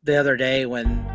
the other day when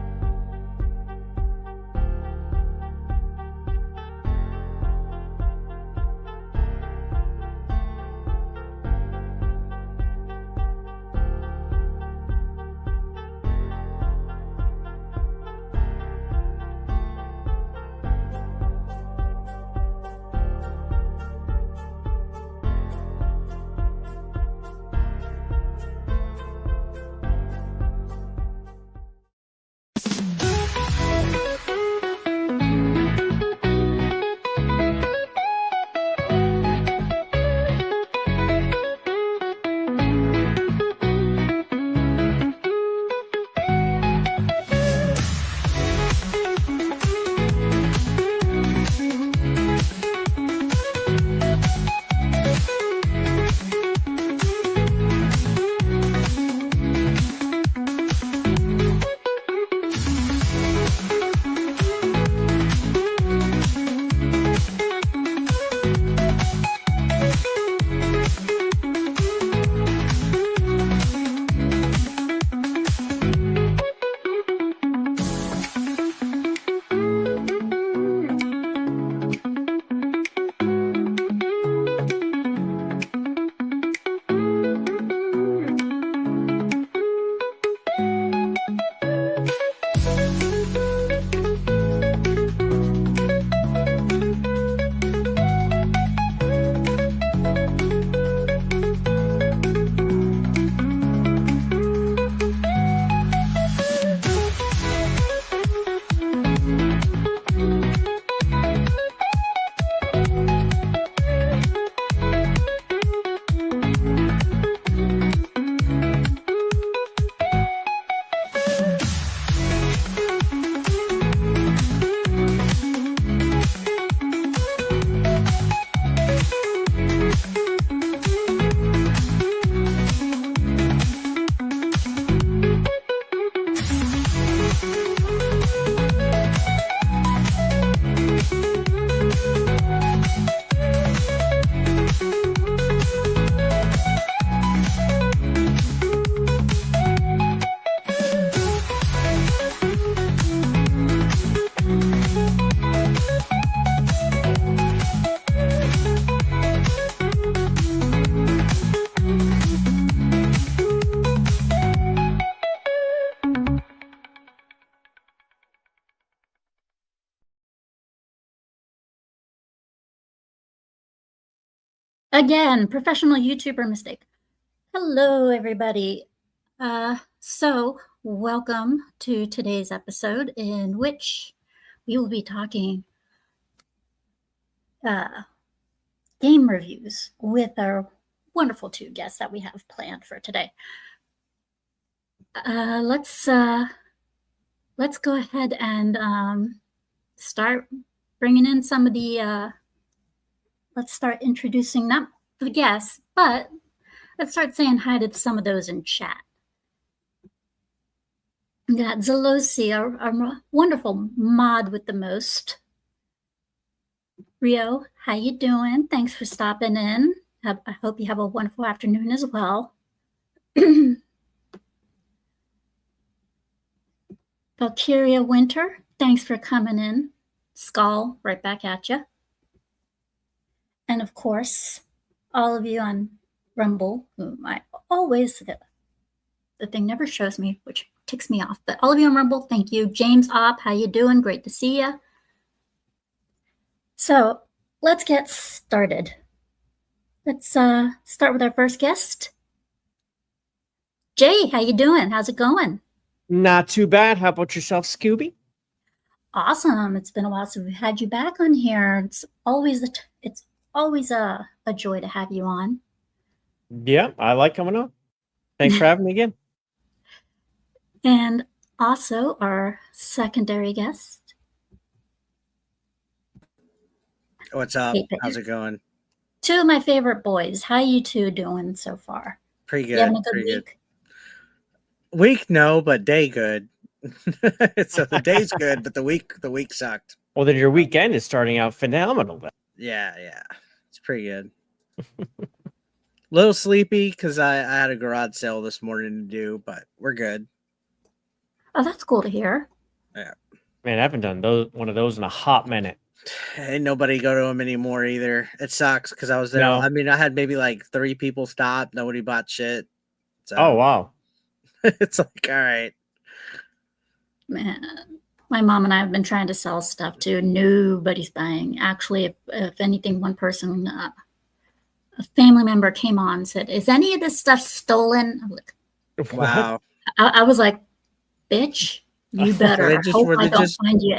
again, professional YouTuber mistake. Hello, everybody. So welcome to today's episode in which we will be talking game reviews with our wonderful two guests that we have planned for today. Let's go ahead and start bringing in some of the. Let's start introducing not the guests, but let's start saying hi to some of those in chat. We got Zalosi, our wonderful mod with the most. Rio, how you doing? Thanks for stopping in. I hope you have a wonderful afternoon as well. Valkyria Winter, thanks for coming in. Skull, right back at you. And of course, all of you on Rumble, whom I always, the thing never shows me, which ticks me off. But all of you on Rumble, thank you. James Opp, how you doing? Great to see you. So let's get started. Let's start with our first guest. Jay, how you doing? How's it going? Not too bad. How about yourself, Scooby? Awesome. It's been a while since we've had you back on here. It's always a joy to have you on. Yeah, I like coming on. Thanks for having me again. And also our secondary guest. What's up? How's it going? Two of my favorite boys. How you two doing so far? Pretty good. You having a good week? Week, no, but day good. So the day's good, but the week sucked. Well, then your weekend is starting out phenomenal. Then. Yeah, it's pretty good. Little sleepy because I had a garage sale this morning to do, but we're good. Oh, that's cool to hear. Man, I haven't done one of those in a hot minute. Ain't nobody go to them anymore either. It sucks because I was there. No. I mean, I had maybe like 3 people stop. Nobody bought shit. So Oh wow. it's like, all right. Man, my mom and I have been trying to sell stuff too. Nobody's buying. Actually, if anything, one person, a family member came on and said, "Is any of this stuff stolen?" I'm like, Wow. I was like, "Bitch, you better hope I don't find you."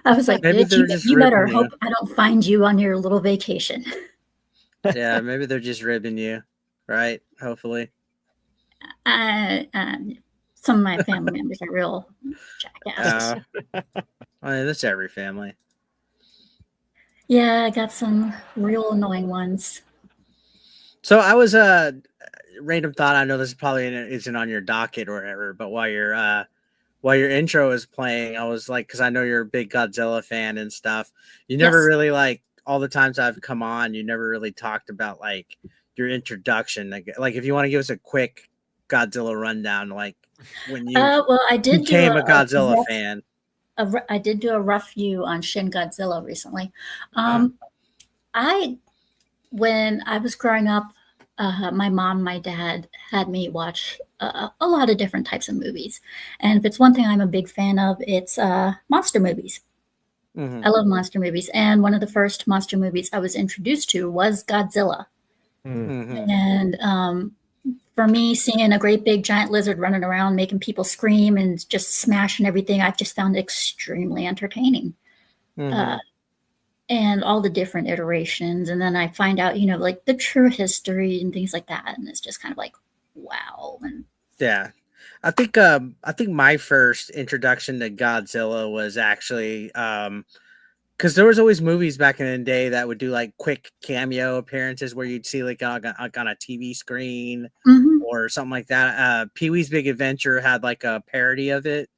I was like, "Bitch, you better hope I don't find you on your little vacation." Yeah, maybe they're just ribbing you, right? Hopefully. Some of my family members are real jackasses. I mean, that's every family. Yeah, I got some real annoying ones. So I was random thought. I know this probably isn't on your docket or whatever, but while your intro is playing, I was like, because I know you're a big Godzilla fan and stuff. You never really like all the times I've come on. You never really talked about like your introduction. Like if you want to give us a quick Godzilla rundown, like when you I did became a Godzilla fan. I did do a rough view on Shin Godzilla recently. When I was growing up, my mom, my dad had me watch a lot of different types of movies. And if it's one thing I'm a big fan of, it's monster movies. Mm-hmm. I love monster movies. And one of the first monster movies I was introduced to was Godzilla. Mm-hmm. And for me, seeing a great big giant lizard running around, making people scream and just smashing everything, I've just found extremely entertaining. Mm-hmm. And all the different iterations. And then I find out, like the true history and things like that. And it's just kind of like, wow. And yeah. I think my first introduction to Godzilla was actually because there was always movies back in the day that would do like quick cameo appearances where you'd see like on a TV screen or something like that. Pee-wee's Big Adventure had like a parody of it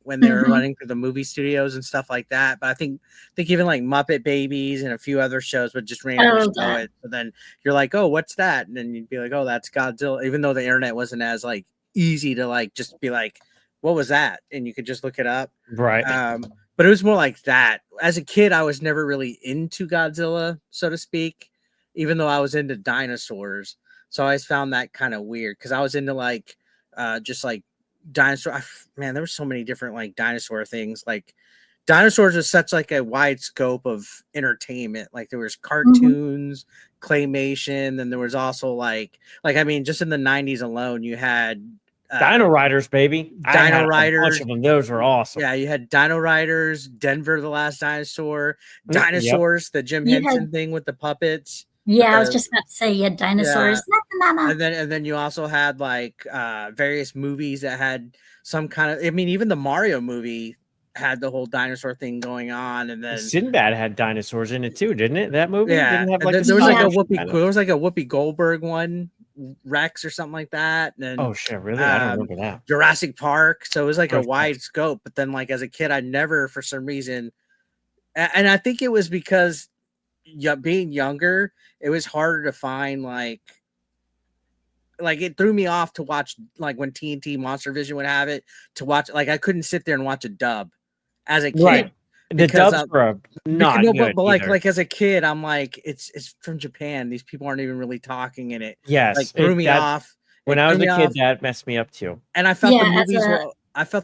when they were running through the movie studios and stuff like that. But I think even like Muppet Babies and a few other shows would just randomly show it. So then you're like, oh, what's that? And then you'd be like, oh, that's Godzilla. Even though the internet wasn't as like easy to like just be like, what was that? And you could just look it up. Right. But it was more like that. As a kid, I was never really into Godzilla, so to speak, even though I was into dinosaurs. So I always found that kind of weird because I was into like just like dinosaur. Man, there were so many different like dinosaur things. Like dinosaurs was such like a wide scope of entertainment. Like there was cartoons, claymation, then there was also like I mean, just in the 90s alone, you had Dino Riders, baby. Dino Riders. A bunch of them. Those were awesome. Yeah, you had Dino Riders, Denver the Last Dinosaur, Dinosaurs, the Jim Henson thing with the puppets. Yeah, I was just about to say you had dinosaurs. Yeah. And then you also had like various movies that had some kind of, I mean, even the Mario movie had the whole dinosaur thing going on, and then Sinbad had dinosaurs in it too, didn't it? That movie didn't have like there was like a Whoopi Goldberg one, Rex or something like that. And then, oh shit, really? I don't remember that. Jurassic Park. So it was like a wide scope. But then, like as a kid, I never, for some reason, and I think it was because being younger, it was harder to find like it threw me off to watch like when TNT Monster Vision would have it to watch. Like I couldn't sit there and watch a dub as a kid. Right. The dubs were not good. But like as a kid, I'm like, it's from Japan. These people aren't even really talking in it. Yes, like threw me off. When I was a kid, that messed me up too. And I felt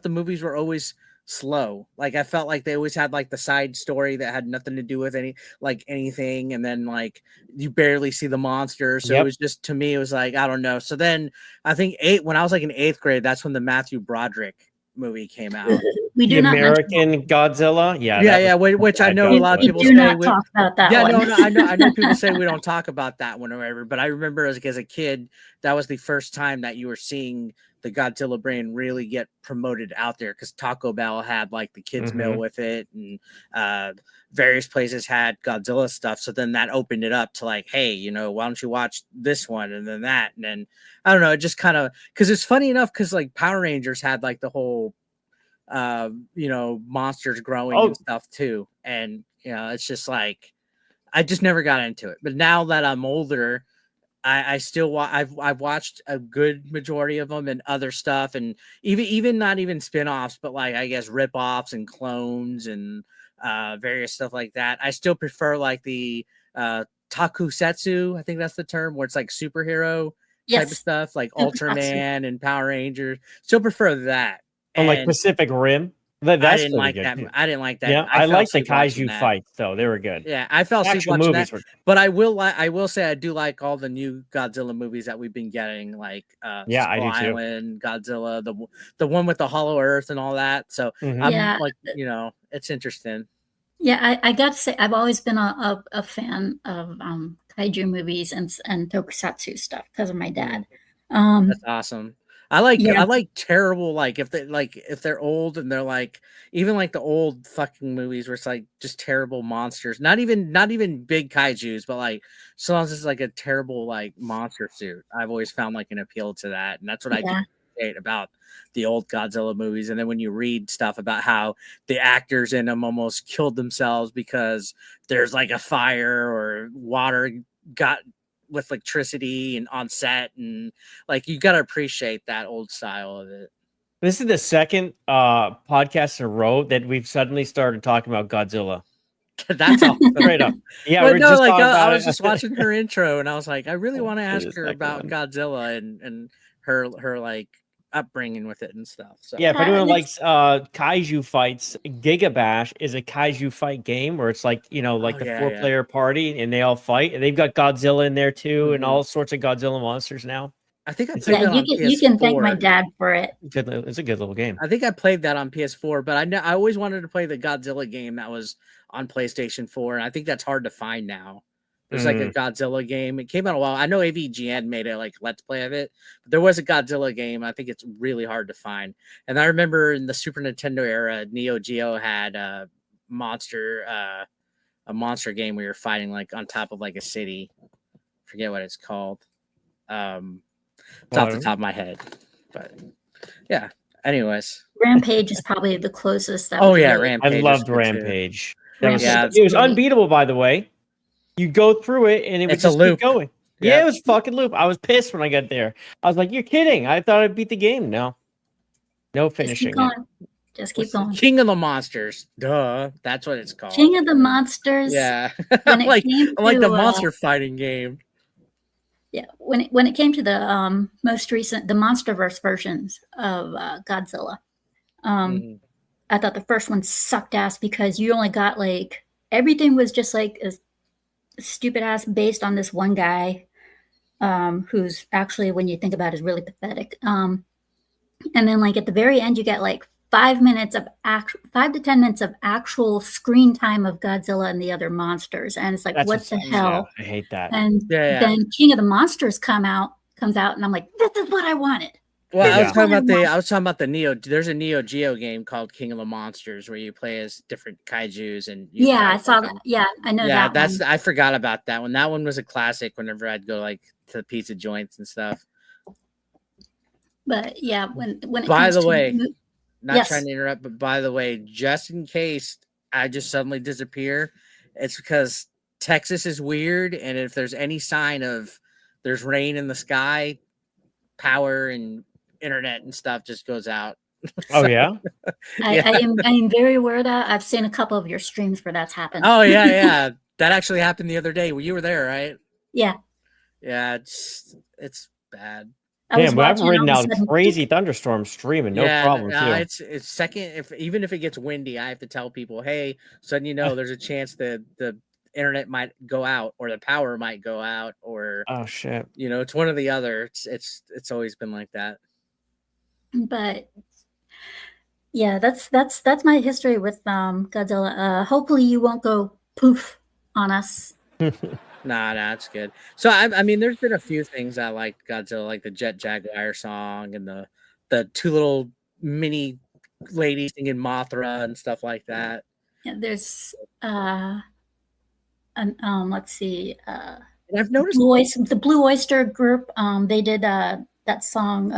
the movies were always slow. Like I felt like they always had like the side story that had nothing to do with anything, and then like you barely see the monster. So it was just, to me, it was like, I don't know. So then I think when I was like in 8th grade, that's when the Matthew Broderick movie came out. The American Godzilla, which I know a lot of people say not talk about that. Yeah, no, I know people say we don't talk about that one or whatever. But I remember as a kid, that was the first time that you were seeing the Godzilla brand really get promoted out there, because Taco Bell had like the kids meal with it, and various places had Godzilla stuff. So then that opened it up to like, hey, why don't you watch this one and then that, and then I don't know, it just kind of, because it's funny enough, because like Power Rangers had like the whole monsters growing and stuff too, and it's just like I just never got into it. But now that I'm older, I still I've watched a good majority of them and other stuff, and even not even spin-offs, but like I guess rip-offs and clones and various stuff like that. I still prefer like the takusetsu, I think that's the term, where it's like superhero type of Yes, stuff, like Tokusatsu. Ultraman and Power Rangers. Still prefer that. On like And Pacific Rim. That's pretty good too. I didn't like that. Yeah, I I fell like the asleep watching kaiju that. fights though. They were good. Yeah, I fell asleep Actual watching that. movies were But I will say I do like all the new Godzilla movies that we've been getting, like Yeah, I Skull do too. Island, Godzilla, the one with the Hollow Earth and all that. So Mhm. I'm Yeah. like, it's interesting. Yeah, I got to say, I've always been a fan of kaiju movies and tokusatsu stuff because of my dad. That's awesome. I Yeah. like terrible, like if they're old and they're like even like the old fucking movies where it's like just terrible monsters. Not even big kaijus, but like so long as it's like a terrible like monster suit. I've always found like an appeal to that. And that's what I do Yeah. appreciate about the old Godzilla movies. And then when you read stuff about how the actors in them almost killed themselves because there's like a fire or water got with electricity and on set, and like you got to appreciate that old style of it. This is the second podcast in a row that we've suddenly started talking about Godzilla. That's all Straight up. Yeah, but we're no, just like talking about I was it. just watching her intro and I was like, I really want to This is ask the her second about one. Godzilla and her like upbringing with it and stuff. So Yeah, if anyone It's- likes kaiju fights, Gigabash is a kaiju fight game where it's like, like the yeah. 4-player party and they all fight. And they've got Godzilla in there too and Mhm. all sorts of Godzilla monsters now. I think I It's played yeah, that on you can thank my PS4. dad for it. It's a good little game. I think I played that on PS4, but I always wanted to play the Godzilla game that was on PlayStation 4, and I think that's hard to find now. There's like a Godzilla game. It came out a while. I know AVGN made a like let's play of it, but there was a Godzilla game. I think it's really hard to find. And I remember in the Super Nintendo era, Neo Geo had a monster game where you're fighting like on top of like a city. Forget what it's called. It's off the top of my head, but yeah. Anyways, Rampage is probably the closest. That oh was yeah, really, Rampage. I loved was good too. Rampage. Rampage It was great. unbeatable, by the way. You go through it and it would It's a just loop. keep going. Yep. Yeah, it was fucking loop. I was pissed when I got there. I was like, "You're kidding! I thought I'd beat the game." No finishing. Just keep going. Just keep going. King of the Monsters. Duh. That's what it's called. King of the Monsters. Yeah. When it like came I like to, the monster fighting game. Yeah, when it came to the most recent, the MonsterVerse versions of Godzilla, I thought the first one sucked ass because you only got like everything was just like a stupid ass based on this one guy, who's actually, when you think about it, is really pathetic. And then like at the very end, you get like 5 to 10 minutes of actual screen time of Godzilla and the other monsters, and it's like, That's what the hell? Yeah, I hate that. And then King of the Monsters comes out, and I'm like, this is what I wanted. Well, I was talking about the Neo. There's a Neo Geo game called King of the Monsters where you play as different kaijus and I saw that. Yeah, I know that. That's I forgot about that one. That one was a classic. Whenever I'd go like to pizza joints and stuff. But yeah, when it by comes the to way, not yes. trying to interrupt, but by the way, just in case I just suddenly disappear, it's because Texas is weird, and if there's any sign of there's rain in the sky, power and internet and stuff just goes out. Oh yeah? I am very aware of that. I've seen a couple of your streams where that's happened. Oh yeah. That actually happened the other day. Well, you were there, right? Yeah. Yeah, it's bad. Damn, I've ridden out crazy thunderstorm streaming, no problem too. It's second. Even if it gets windy, I have to tell people, hey, so there's a chance that the internet might go out or the power might go out, or oh shit, it's one or the other. It's always been like that. But yeah, that's my history with Godzilla. Hopefully you won't go poof on us. Nah, it's good. So I mean, there's been a few things I like Godzilla, like the Jet Jaguar song and the two little mini ladies singing Mothra and stuff like that. Yeah, there's let's see. And I've noticed the Blue Oyster Group. They did that song.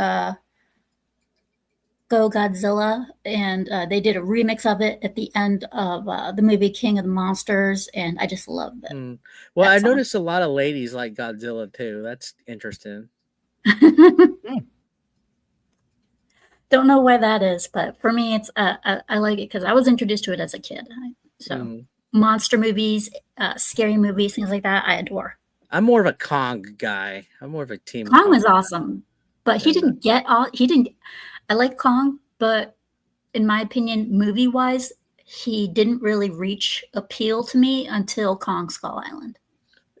Go Godzilla, and they did a remix of it at the end of the movie King of the Monsters, and I just loved it. Well, That I song. noticed a lot of ladies like Godzilla too. That's interesting. Don't know why that is, but for me, it's I like it because I was introduced to it as a kid. So monster movies, scary movies, things like that, I adore. I'm more of a Kong guy. I'm more of a team. Kong was awesome, but he didn't get all. He didn't. I like Kong, but in my opinion, movie wise, he didn't really reach appeal to me until Kong Skull Island.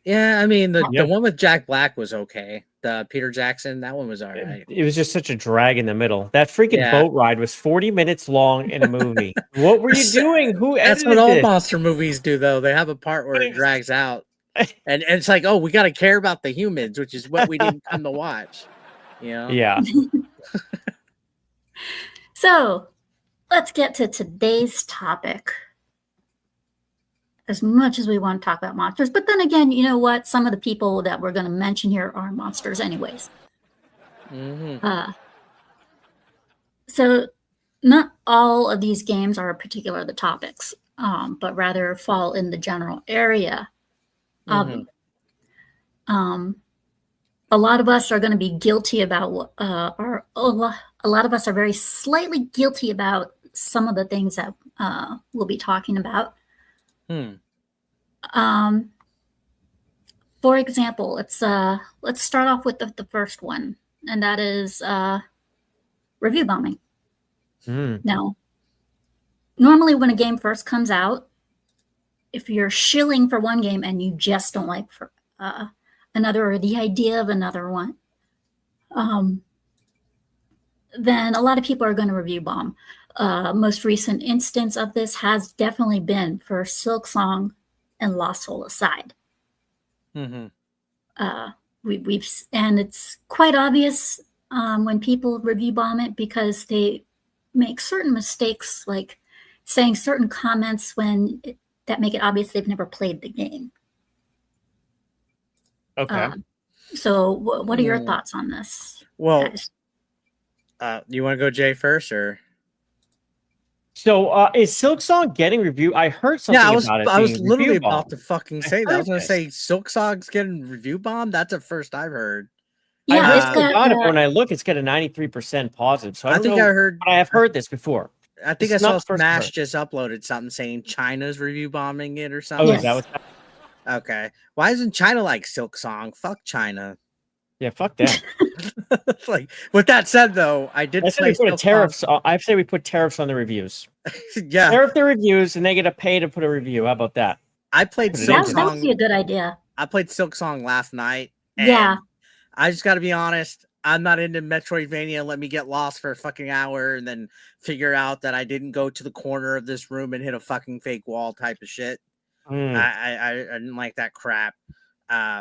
Yeah, I mean the one with Jack Black was okay. The Peter Jackson, that one was all right. It was just such a drag in the middle. That freaking boat ride was 40 minutes long in a movie. What were you doing? Who edited That's what all this? monster movies do, though. They have a part where it drags out, and it's like, oh, we got to care about the humans, which is what we didn't come to watch. You know? Yeah. So let's get to today's topic. As much as we want to talk about monsters, but then again, you know what? Some of the people that we're going to mention here are monsters, anyways. So not all of these games are particular the topics, but rather fall in the general area. A lot of us are going to be guilty about, or a lot of us are very slightly guilty about some of the things that we'll be talking about. For example, let's start off with the first one, and that is review bombing. Now, normally when a game first comes out, if you're shilling for one game and you just don't like for another, or the idea of another one, then a lot of people are going to review bomb. Most recent instance of this has definitely been for Silksong and Lost Soul Aside. We've and it's quite obvious when people review bomb it, because they make certain mistakes, like saying certain comments that make it obvious they've never played the game. Okay. So what are your thoughts on this? Well, you want to go Jay first, or? So is Silksong getting review? I heard something about it. I was literally about to bombed. fucking say that. I was going to say Silksong's getting review bombed. That's the first I've heard. Yeah, it's got. When I look, it's got a 93% positive. So I think I heard. But I have heard this before. I think I saw Smash just uploaded something saying China's review bombing it or something. Oh, yes. That was. Okay. Why isn't China like Silksong? Fuck China. Yeah, fuck that. Like, with that said, though, I did say we put tariffs. I say we put tariffs on the reviews. Yeah, tariff the reviews, and they get to pay to put a review. How about that? I played Silksong. That would be a good idea. I played Silksong last night. Yeah. I just got to be honest. I'm not into Metroidvania. Let me get lost for a fucking hour and then figure out that I didn't go to the corner of this room and hit a fucking fake wall type of shit. I didn't like that crap.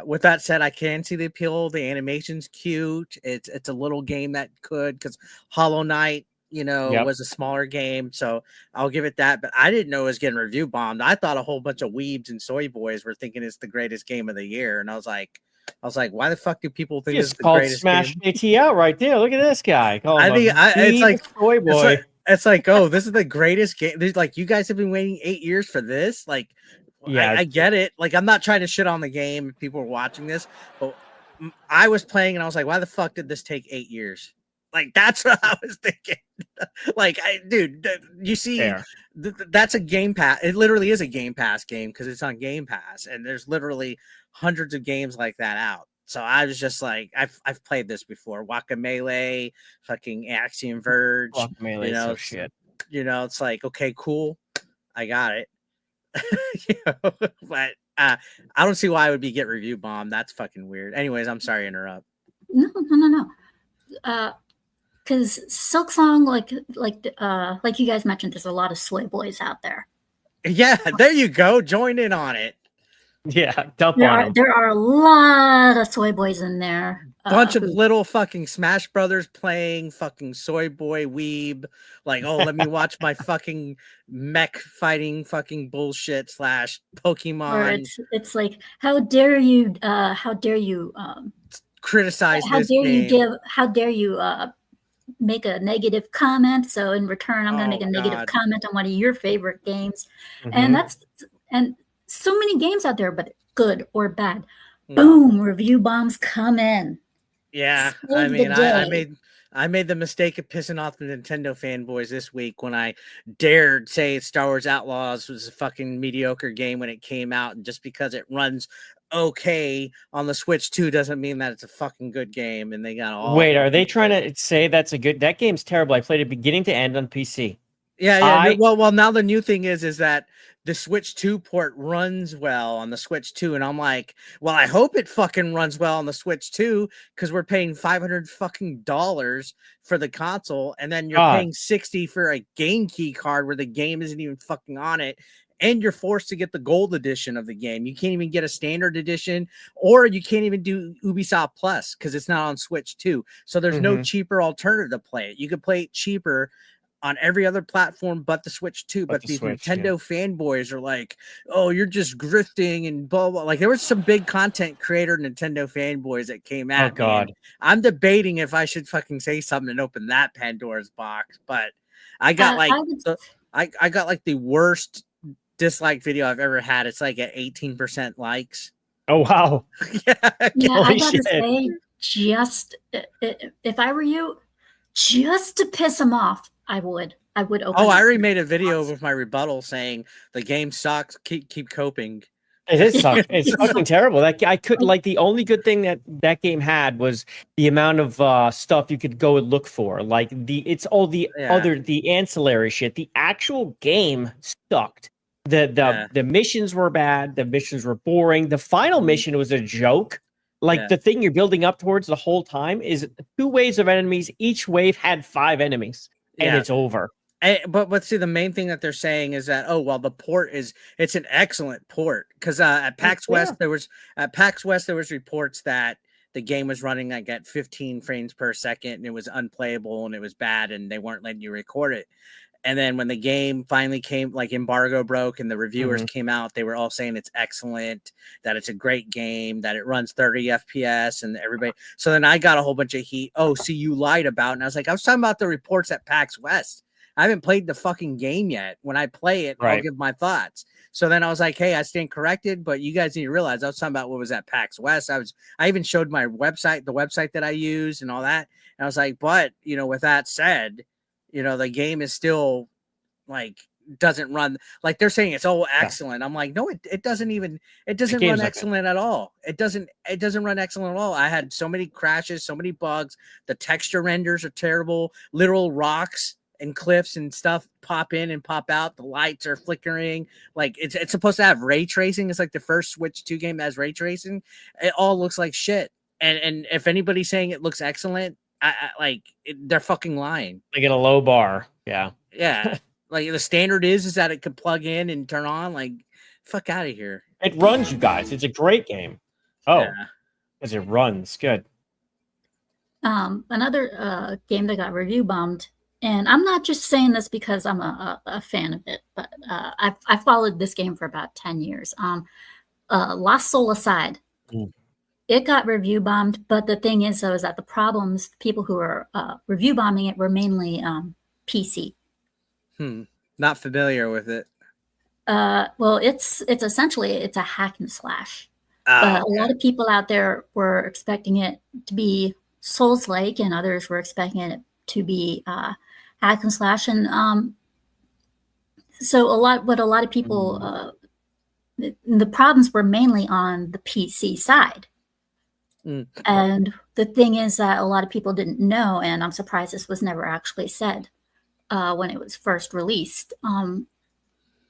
With that said, I can see the appeal. The animation's cute. It's a little game that could, because Hollow Knight, was a smaller game, so I'll give it that. But I didn't know it was getting review bombed. I thought a whole bunch of weebs and soy boys were thinking it's the greatest game of the year, and I was like, why the fuck do people think it's the greatest Smash game? AT out right there. Look at this guy. It's like soy boy. It's like, oh, this is the greatest game. There's like, you guys have been waiting 8 years for this, like. Yeah, I get it. Like, I'm not trying to shit on the game if people are watching this, but I was playing and I was like, why the fuck did this take 8 years? Like, that's what I was thinking. Like, dude, you see, that's a Game Pass. It literally is a Game Pass game because it's on Game Pass, and there's literally hundreds of games like that out. So I was just like, I've played this before. Guacamelee, fucking Axiom Verge. Guacamelee, shit. It's like, okay, cool, I got it. But I don't see why I would get review bombed. That's fucking weird. Anyways, I'm sorry to interrupt. No. Because Silksong, like you guys mentioned, there's a lot of soy boys out there. Yeah, there you go. Join in on it. Yeah, dump on them. There are a lot of soy boys in there. Bunch of little fucking Smash Brothers playing fucking soy boy weeb. Like, oh, let me watch my fucking mech fighting fucking bullshit / Pokemon. Or it's like, how dare you criticize how this dare game. you make a negative comment. So in return, I'm going to make a negative God. comment on one of your favorite games. Mhm. And so many games out there, but good or bad. Boom, review bombs come in. Yeah, Save I the mean, day. I made the mistake of pissing off the Nintendo fanboys this week when I dared say Star Wars Outlaws was a fucking mediocre game when it came out, and just because it runs okay on the Switch 2 doesn't mean that it's a fucking good game. And they got all Wait, are they fucking trying pissed. to say that's a good? That game's terrible. I played it beginning to end on PC. Yeah. I Well, now the new thing is that the Switch 2 port runs well on the Switch 2, and I'm like, well, I hope it fucking runs well on the Switch 2 because we're paying $500 fucking dollars for the console, and then you're God, paying 60 for a game key card where the game isn't even fucking on it. And you're forced to get the gold edition of the game. You can't even get a standard edition, or you can't even do Ubisoft Plus because it's not on Switch 2. So there's no cheaper alternative to play it. You could play it cheaper on every other platform but the Switch 2. But the these Switch, yeah. Nintendo fanboys are like, oh, you're just grifting and blah, blah. Like there was some big content creator Nintendo fanboys that came at me. And I'm debating if I should fucking say something and open that Pandora's box. But I got I got like the worst dislike video I've ever had. It's like at 18% likes. Oh wow. Yeah, I gotta say, just if I were you, just to piss them off, I would open. Oh, I already made a video with my rebuttal saying the game sucks. Keep coping. It is suck. It's fucking terrible. That I could like the only good thing that game had was the amount of stuff you could go and look for. Like it's all the ancillary shit. The actual game sucked. The missions were bad. The missions were boring. The final mission was a joke. Like the thing you're building up towards the whole time is 2 waves of enemies. Each wave had 5 enemies, and it's over. But see, the main thing that they're saying is that the port it's an excellent port because at PAX West there was reports that the game was running like at 15 frames per second and it was unplayable and it was bad and they weren't letting you record it. And then when the game finally came, like embargo broke and the reviewers came out, they were all saying it's excellent, that it's a great game, that it runs 30 FPS and everybody. So then I got a whole bunch of heat. Oh, see, you lied about. And I was like, I was talking about the reports at PAX West. I haven't played the fucking game yet. When I play it, I'll give my thoughts. So then I was like, hey, I stand corrected, but you guys need to realize I was talking about what was at PAX West. I even showed my website, the website that I use and all that. And I was like, but, with that said, the game is still like doesn't run like they're saying it's excellent. I'm like, no, it doesn't run excellent at all. It doesn't run excellent at all. I had so many crashes, so many bugs. The texture renders are terrible. Literal rocks and cliffs and stuff pop in and pop out. The lights are flickering. Like it's supposed to have ray tracing. It's like the first Switch 2 game that has ray tracing. It all looks like shit. And if anybody's saying it looks excellent, they're fucking lying. They get a low bar. Yeah. Like the standard is that it could plug in and turn on. Like, fuck out of here. It runs, you guys. It's a great game. Oh, because it runs good. Another game that got review bombed, and I'm not just saying this because I'm a fan of it, but I followed this game for about 10 years. Lost Soul Aside. It got review bombed, but the thing is, though, is that the people who were review bombing it were mainly PC. Not familiar with it. Well, it's essentially a hack and slash. But a lot of people out there were expecting it to be Souls-like, and others were expecting it to be hack and slash. And so a lot of people, the problems were mainly on the PC side. And the thing is that a lot of people didn't know, and I'm surprised this was never actually said when it was first released,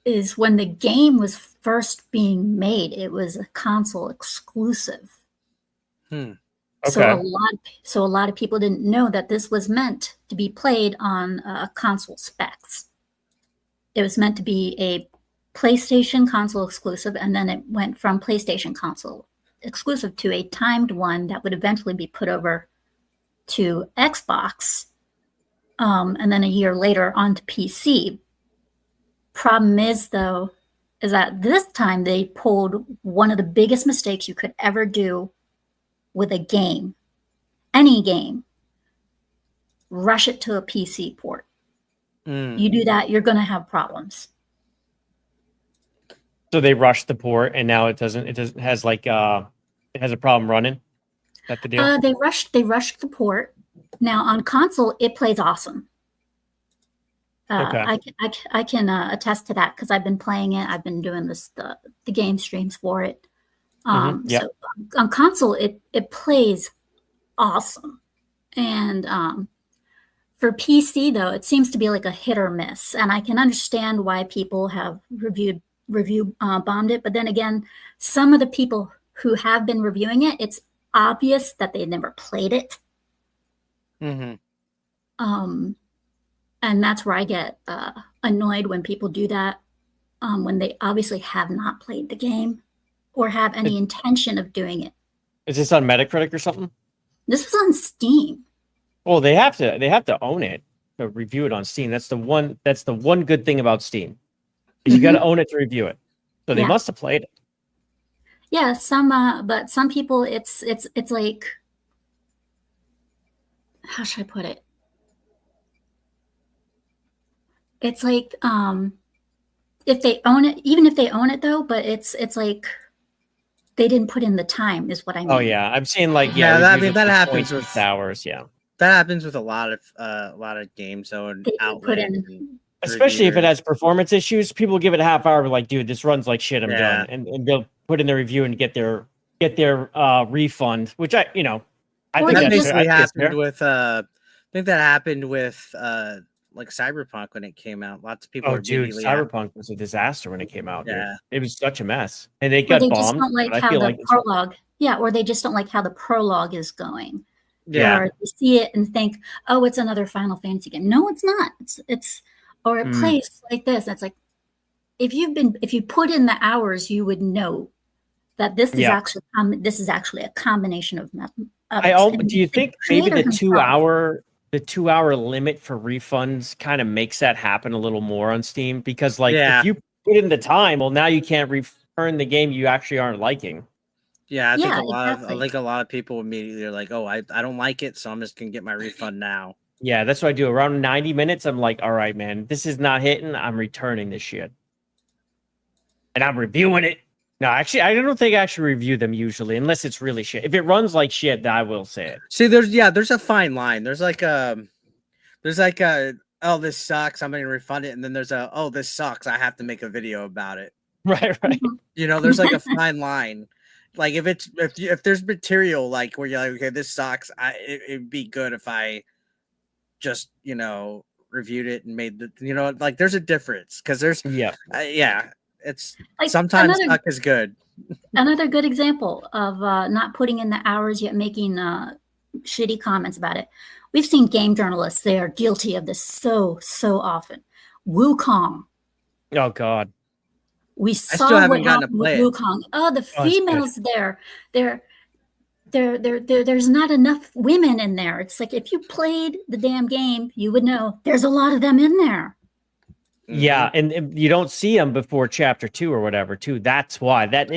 is when the game was first being made, it was a console exclusive. Okay. So a lot of people didn't know that this was meant to be played on console specs. It was meant to be a PlayStation console exclusive, and then it went from PlayStation console exclusive to a timed one that would eventually be put over to Xbox, and then a year later onto PC. Problem is, though, is that this time they pulled one of the biggest mistakes you could ever do with a game, any game, rush it to a PC port. Mm. You do that, you're going to have problems. So they rushed the port, and now it doesn't has like it has a problem running. Is that the deal? They rushed the port. Now on console, it plays awesome. Okay. I can attest to that because I've been playing it. I've been doing the game streams for it. So on console, it plays awesome, and for PC though, it seems to be like a hit or miss. And I can understand why people have bombed it, but then again, some of the people who have been reviewing it, it's obvious that they never played it. Mm-hmm. And that's where I get annoyed when people do that, when they obviously have not played the game or have any intention of doing it. Is this on Metacritic or something? This is on Steam. Well, they have to own it to review it on Steam. That's the one good thing about Steam. Is you got to own it to review it. So they must have played it. Yeah, but some people, it's like, how should I put it? It's like, if they own it, even if they own it though, but it's like they didn't put in the time, is what I mean. Oh yeah, I'm seeing like that happens with hours. Yeah, that happens with a lot of games though, and outlets. Especially if it has performance issues, people give it a half hour. Like, dude, this runs like shit. I'm done, and they'll put in the review and get their refund. Which I think that basically happened with. I think that happened with like Cyberpunk when it came out. Lots of people. Oh, dude, Cyberpunk was a disaster when it came out. Yeah, dude. It was such a mess, and they got bombed. Just don't like how the prologue. Yeah, or they just don't like how the prologue is going. Yeah, or they see it and think, oh, it's another Final Fantasy game. No, it's not. It's or it plays like this. It's like if you put in the hours, you would know that this is actually a combination of. Do you think maybe the 2 hour? The 2 hour limit for refunds kind of makes that happen a little more on Steam because, like, if you put in the time, well, now you can't return the game you actually aren't liking. Yeah, I think a lot of people immediately are like, "Oh, I don't like it, so I'm just gonna get my refund now." Yeah, that's what I do. Around 90 minutes, I'm like, "All right, man, this is not hitting. I'm returning this shit, and I'm reviewing it." No, actually, I don't think I actually review them usually, unless it's really shit. If it runs like shit, I will say it. See, there's a fine line. There's like oh, this sucks, I'm gonna refund it, and then there's oh, this sucks, I have to make a video about it. Right. There's like a fine line. Like if there's material like where you're like, okay, this sucks, it'd be good if I just reviewed it and made the like there's a difference because there's it's like sometimes suck is good. Another good example of not putting in the hours yet making shitty comments about it. We've seen game journalists; they are guilty of this so often. Wukong. Oh God. We saw what happened with Wukong. Oh, the females there's not enough women in there. It's like if you played the damn game, you would know there's a lot of them in there. Yeah, and you don't see them before chapter 2 or whatever, too. That's why. I thought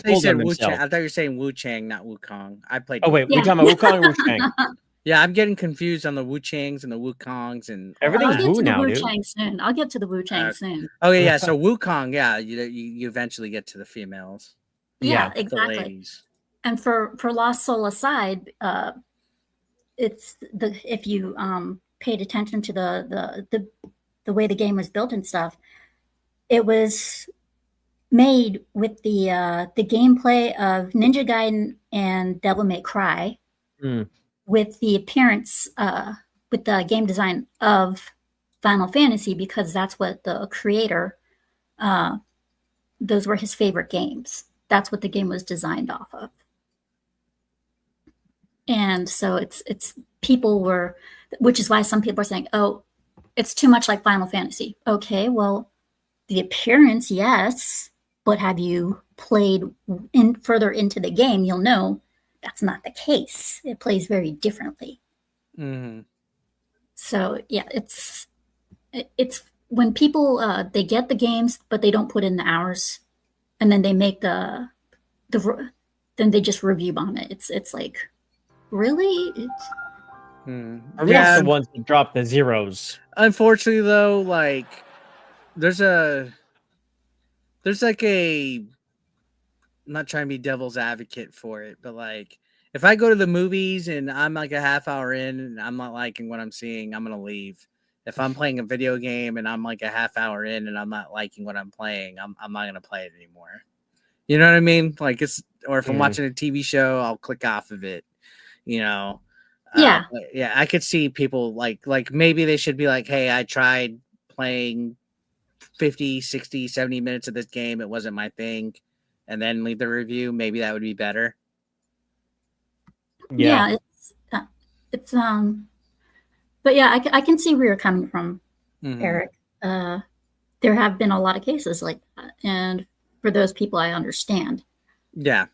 you said Wu Chang. I thought you were saying Wu Chang, not Wukong. I played. Oh wait, we're talking about Wukong or Wu Chang? Yeah, I'm getting confused on the Wu Changs and the Wukongs and everything's Wu now, dude. I'll get to the Wu Chang soon. Okay, yeah. So Wukong, yeah, you eventually get to the females. Yeah, exactly. The ladies. And for Lost Soul aside, it's if you paid attention to the way the game was built and stuff, it was made with the gameplay of Ninja Gaiden and Devil May Cry, with the appearance, with the game design of Final Fantasy, because that's what the creator, those were his favorite games. That's what the game was designed off of. And so it's people were, which is why some people are saying, oh, it's too much like Final Fantasy. Okay, well, the appearance, yes, but have you played further into the game, you'll know that's not the case. It plays very differently. Mm-hmm. So yeah, it's when people they get the games, but they don't put in the hours, and then they make then they just review bomb it. It's like, really? Or else the ones that drop the zeros. Unfortunately, though, like there's like a, I'm not trying to be devil's advocate for it, but like if I go to the movies and I'm like a half hour in and I'm not liking what I'm seeing, I'm gonna leave. If I'm playing a video game and I'm like a half hour in and I'm not liking what I'm playing, I'm not gonna play it anymore. You know what I mean? Like or if I'm watching a TV show, I'll click off of it. You know? Yeah. Yeah, I could see people like maybe they should be like, hey, I tried playing 50, 60, 70 minutes of this game. It wasn't my thing. And then leave the review. Maybe that would be better. Yeah, it's but yeah, I can see where you're coming from, Eric. There have been a lot of cases like that, and for those people, I understand. Yeah,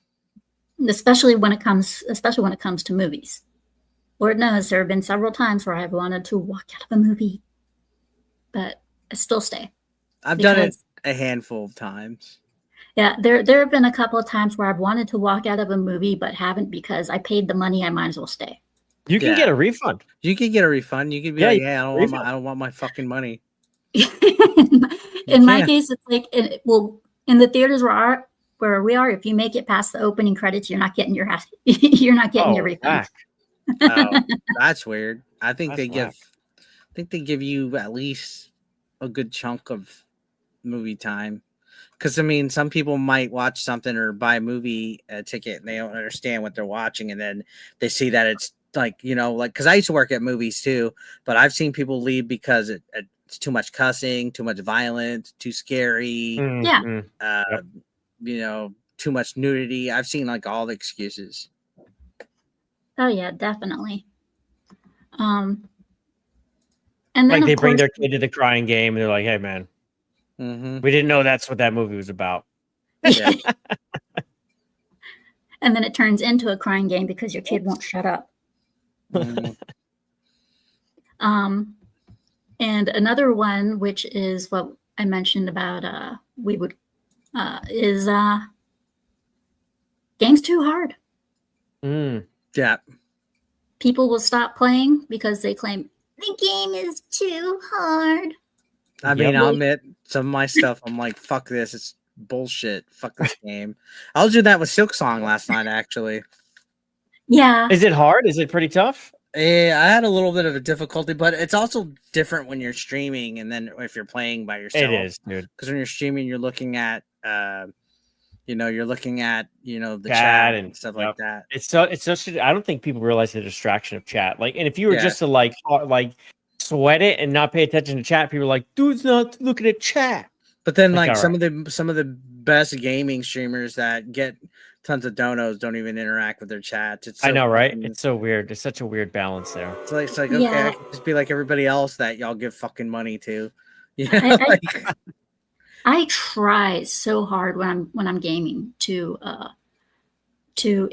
especially when it comes to movies. Lord knows there have been several times where I've wanted to walk out of a movie, but I still stay. I've done it a handful of times. Yeah, there have been a couple of times where I've wanted to walk out of a movie, but haven't because I paid the money. I might as well stay. You can get a refund. You can get a refund. You can be like, "Hey, I don't want my fucking money." in my case, it's like, in the theaters where we are, if you make it past the opening credits, you're not getting your your refund. Oh, that's weird. I think they give you at least a good chunk of movie time. Because, I mean, some people might watch something or buy a movie ticket and they don't understand what they're watching. And then they see that it's like, because I used to work at movies too, but I've seen people leave because it's too much cussing, too much violence, too scary. Too much nudity. I've seen like all the excuses. Oh, yeah, definitely. And then like they bring their kid to the crying game and they're like, hey, man. We didn't know that's what that movie was about. Yeah. And then it turns into a crying game because your kid won't shut up. And another one, which is what I mentioned about is game's too hard. Yeah. People will stop playing because they claim the game is too hard. I mean, I'll admit some of my stuff, I'm like, fuck this. It's bullshit. Fuck this game. I was doing that with Silk Song last night, actually. Yeah. Is it hard? Is it pretty tough? Yeah, I had a little bit of a difficulty, but it's also different when you're streaming and then if you're playing by yourself. It is, dude. Because when you're streaming, you're looking at, the chat and stuff like that. It's such. I don't think people realize the distraction of chat. Like, and if you were just to like sweat it and not pay attention to chat, people are like, dude's not looking at chat. But then like some of the best gaming streamers that get tons of donos don't even interact with their chats. It's I know, right? It's so weird. It's such a weird balance there. It's like okay, I can just be like everybody else that y'all give fucking money to. I try so hard when I'm gaming to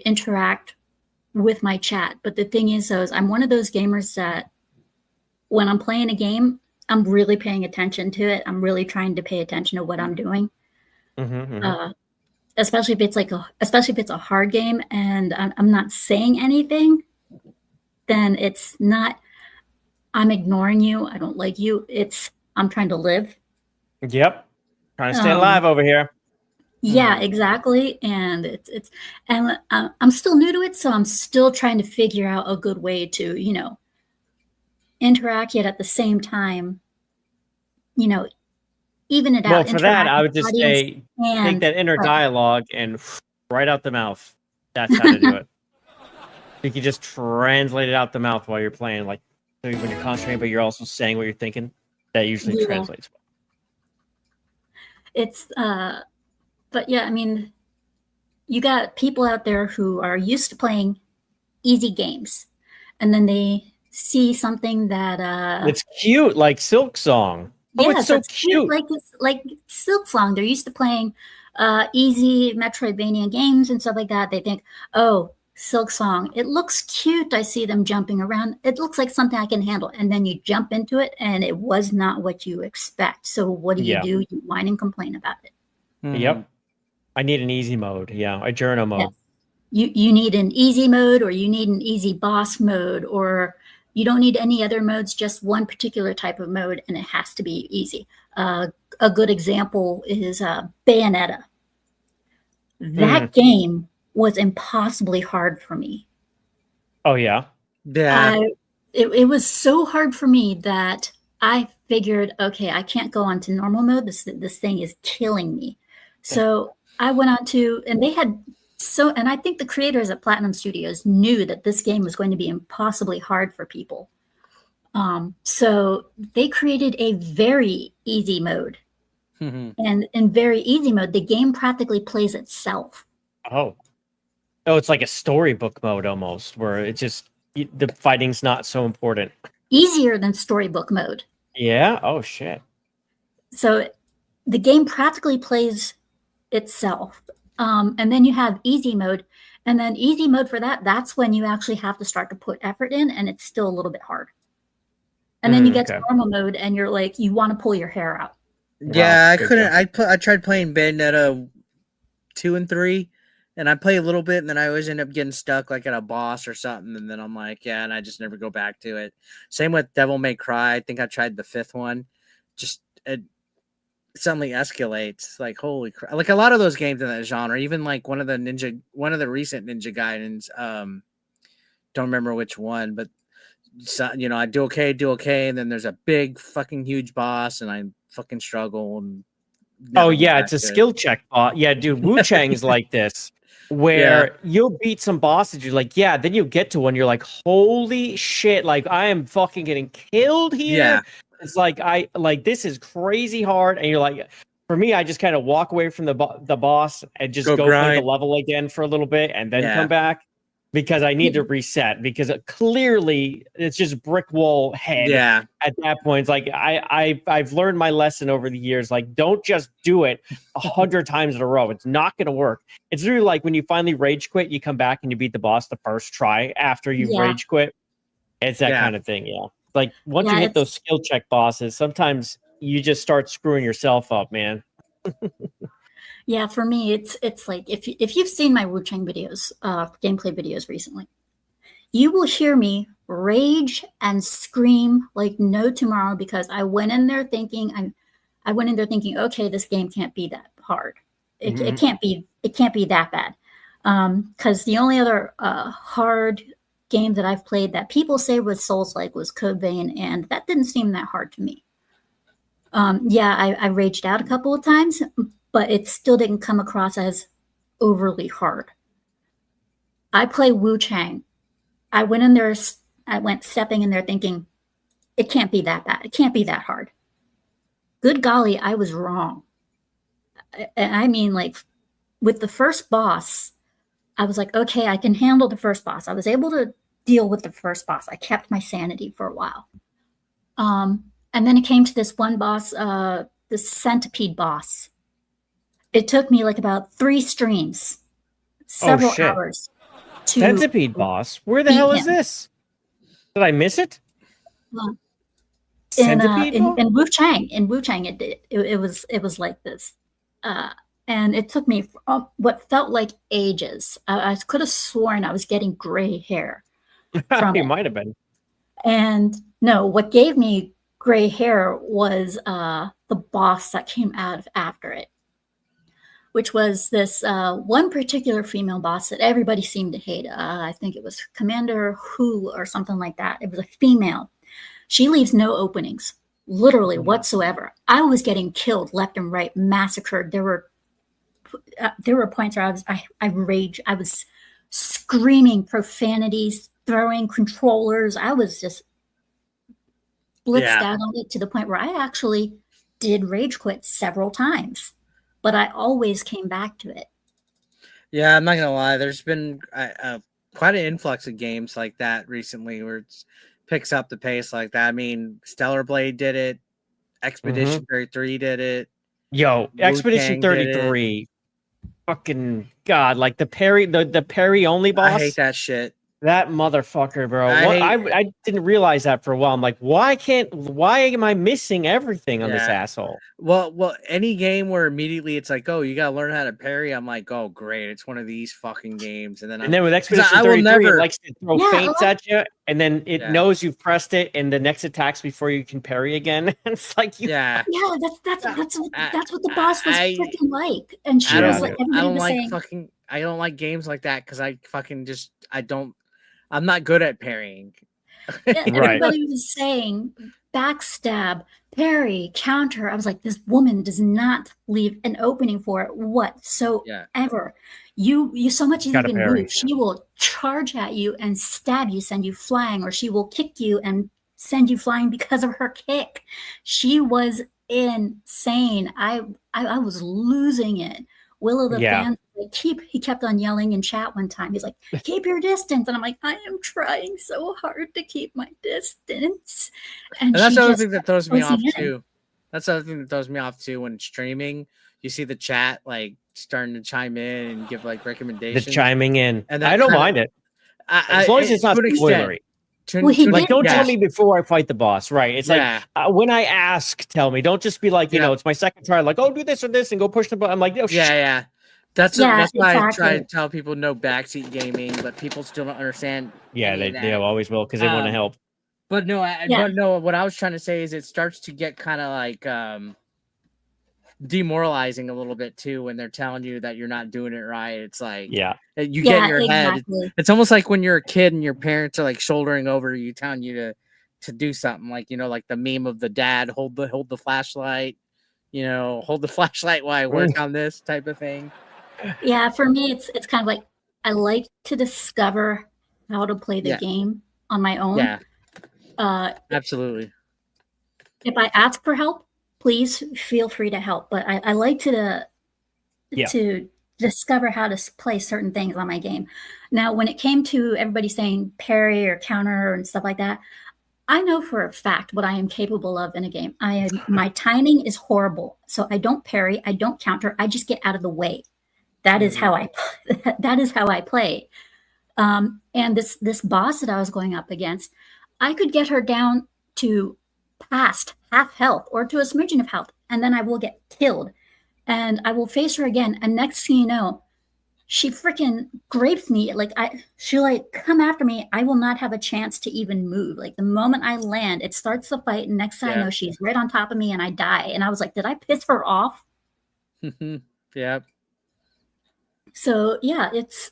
interact with my chat. But the thing is, I'm one of those gamers that when I'm playing a game, I'm really paying attention to it. I'm really trying to pay attention to what I'm doing. Especially if it's a hard game and I'm not saying anything, then it's not, I'm ignoring you. I don't like you. It's, I'm trying to live. Yep. Trying to stay alive over here. Yeah, exactly. And I'm still new to it. So I'm still trying to figure out a good way to, interact, yet at the same time, even it out. Well, for that, I would just say take that inner dialogue and right out the mouth. That's how to do it. You can just translate it out the mouth while you're playing, like when you're concentrating, but you're also saying what you're thinking. That usually translates well. It's but yeah, I mean, you got people out there who are used to playing easy games, and then they see something that it's cute, like Silk Song. Oh, it's so cute. Like Silk Song. They're used to playing easy Metroidvania games and stuff like that. They think, oh, Silk Song, it looks cute. I see them jumping around. It looks like something I can handle. And then you jump into it, and it was not what you expect. So what do? You whine and complain about it. Yep. I need an easy mode. Yeah, a journal mode. Yes. You need an easy mode, or you need an easy boss mode, or You don't need any other modes, just one particular type of mode, and it has to be easy. A good example is Bayonetta. That game was impossibly hard for me. Oh, yeah? Yeah. It was so hard for me that I figured, okay, I can't go on to normal mode. This thing is killing me. So I went on to, and they had and I think the creators at Platinum Studios knew that this game was going to be impossibly hard for people. So they created a very easy mode. And in very easy mode, the game practically plays itself. Oh, it's like a storybook mode almost, where it just, the fighting's not so important. Easier than storybook mode. Yeah? Oh, shit. So the game practically plays itself. And then you have easy mode. And then easy mode for that's when you actually have to start to put effort in, and it's still a little bit hard. And then you get to normal mode, and you're like, you want to pull your hair out. Yeah, wow, I couldn't. I tried playing Bayonetta 2 and 3, and I play a little bit, and then I always end up getting stuck like at a boss or something, and then I'm like, yeah, and I just never go back to it. Same with Devil May Cry. I think I tried the 5th one. Just it suddenly escalates. Like, holy crap! Like a lot of those games in that genre, even like one of the recent Ninja Gaidens. Don't remember which one, but I do okay, and then there's a big fucking huge boss, and I fucking struggle. And oh yeah, it's a skill check. Yeah, dude, Wu Chang's like this, where you'll beat some bosses, you're like, yeah, then you get to one, you're like, holy shit, like I am fucking getting killed here. Yeah. It's like this is crazy hard, and you're like, for me, I just kind of walk away from the boss and just go play the level again for a little bit, and then come back. Because I need to reset, because clearly it's just brick wall head. Yeah. At that point, it's like I've learned my lesson over the years. Like, don't just do it 100 times in a row. It's not going to work. It's really like when you finally rage quit, you come back and you beat the boss the first try after you rage quit. It's that kind of thing. Yeah. Like once you hit those skill check bosses, sometimes you just start screwing yourself up, man. Yeah, for me, it's like if you've seen my Wu Chang videos, gameplay videos recently, you will hear me rage and scream like no tomorrow, because I went in there thinking, okay, this game can't be that hard. It can't be that bad. Because the only other hard game that I've played that people say was Souls-like was Code Vein, and that didn't seem that hard to me. I raged out a couple of times, but it still didn't come across as overly hard. I play Wu Chang. I went stepping in there thinking, it can't be that bad. It can't be that hard. Good golly, I was wrong. I mean, like, with the first boss, I was like, okay, I can handle the first boss. I was able to deal with the first boss. I kept my sanity for a while. And then it came to this one boss, the centipede boss. It took me like about 3 streams, several hours. Centipede boss? Where the hell is this? Did I miss it? In Wu Chang, it was like this, and it took me what felt like ages. I could have sworn I was getting gray hair. You might have been. And no, what gave me gray hair was the boss that came out of after it, which was this one particular female boss that everybody seemed to hate. I think it was Commander Hu or something like that. It was a female. She leaves no openings, literally whatsoever. I was getting killed left and right, massacred. There were points where I raged. I was screaming profanities, throwing controllers. I was just blitzed out on it to the point where I actually did rage quit several times. But I always came back to it. Yeah, I'm not going to lie. There's been quite an influx of games like that recently where it picks up the pace like that. I mean, Stellar Blade did it. Expedition 33 did it. Yo, Expedition 33. Fucking God. Like the parry only boss. I hate that shit. That motherfucker, bro. I didn't realize that for a while. I'm like, why am I missing everything on this asshole? Well, any game where immediately it's like, oh, you gotta learn how to parry. I'm like, oh, great, it's one of these fucking games. And then with Expedition 33, it likes to throw feints at you, and then it knows you've pressed it, and the next attack's before you can parry again. It's like, that's what the boss was freaking like. And she was like, I don't like games like that because I'm not good at parrying. Everybody was saying backstab, parry, counter. I was like, this woman does not leave an opening for it whatsoever. You so much as you can move, she will charge at you and stab you, send you flying, or she will kick you and send you flying because of her kick. She was insane. I was losing it. Willow the fan, he kept on yelling in chat one time. He's like, keep your distance. And I'm like, I am trying so hard to keep my distance. And that's the other thing that throws me off too. That's the other thing that throws me off too when streaming. You see the chat like starting to chime in and give like recommendations. The chiming in. And I don't mind it. As long as it's not spoilery. Don't tell me before I fight the boss, right? It's like when I ask, tell me. Don't just be like, you know, it's my second try. Like, oh, do this or this, and go push the button. I'm like, oh, yeah. That's why I try to tell people no backseat gaming, but people still don't understand. Yeah, they always will because they want to help. But no, what I was trying to say is it starts to get kind of like demoralizing a little bit too when they're telling you that you're not doing it right. It's like you get in your head. It's almost like when you're a kid and your parents are like shouldering over you, telling you to do something, like, you know, like the meme of the dad hold the flashlight, you know, hold the flashlight while I work on this type of thing. Yeah, for me it's kind of like I like to discover how to play the game on my own. Absolutely. If I ask for help, please feel free to help. But I like to discover how to play certain things on my game. Now, when it came to everybody saying parry or counter and stuff like that, I know for a fact what I am capable of in a game. My timing is horrible. So I don't parry, I don't counter, I just get out of the way. That is how I play. And this boss that I was going up against, I could get her down to past half health or to a smidgen of health, and then I will get killed. And I will face her again, and next thing you know, she freaking grapes me. Like she'll like come after me. I will not have a chance to even move. Like the moment I land, it starts the fight, and next thing I know, she's right on top of me, and I die. And I was like, did I piss her off? Yeah. So yeah, it's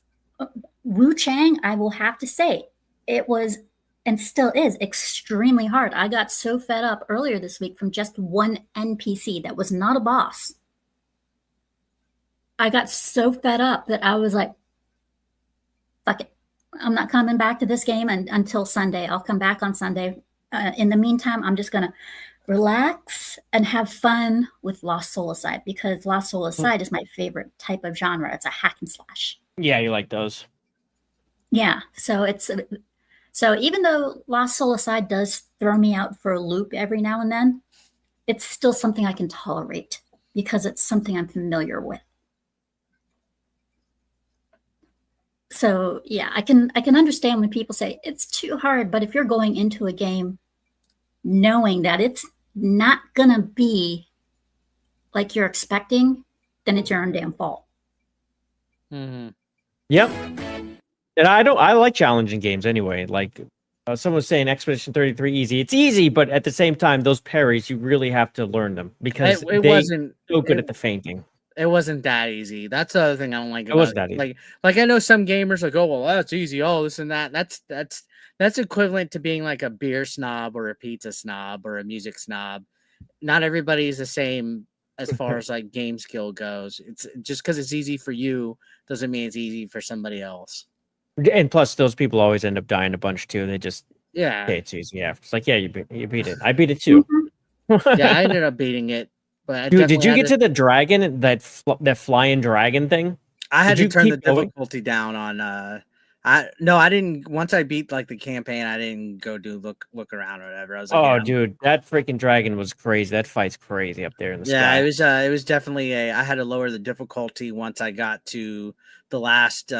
Wu Chang. I will have to say, it was and still is extremely hard. I got so fed up earlier this week from just one NPC that was not a boss. I got so fed up that I was like, fuck it. I'm not coming back to this game until Sunday. I'll come back on Sunday. In the meantime, I'm just going to relax and have fun with Lost Soul Aside, because Lost Soul Aside is my favorite type of genre. It's a hack and slash. Yeah, you like those. Yeah, so even though Lost Soul Aside does throw me out for a loop every now and then, it's still something I can tolerate because it's something I'm familiar with. So yeah, I can understand when people say it's too hard, but if you're going into a game knowing that it's not gonna be like you're expecting, then it's your own damn fault. Mm-hmm. Yep. And I like challenging games anyway. Like someone was saying Expedition 33 easy. It's easy, but at the same time, those parries, you really have to learn them because it wasn't so good at the feinting. It wasn't that easy. That's the other thing I don't like. It wasn't that easy. Like I know some gamers like, oh, well, that's easy. Oh, this and that. That's equivalent to being like a beer snob or a pizza snob or a music snob. Not everybody is the same as far as like game skill goes. It's just because it's easy for you doesn't mean it's easy for somebody else. And plus, those people always end up dying a bunch too. They just say it's easy. Yeah, it's like you beat it. I beat it too. Yeah, I ended up beating it. But dude, did you get to the dragon, that flying dragon thing? I had to turn the difficulty down on. I didn't. Once I beat like the campaign, I didn't go look around or whatever. I was like, dude, that freaking dragon was crazy. That fight's crazy up there in the sky. Yeah, it was definitely I had to lower the difficulty once I got to the last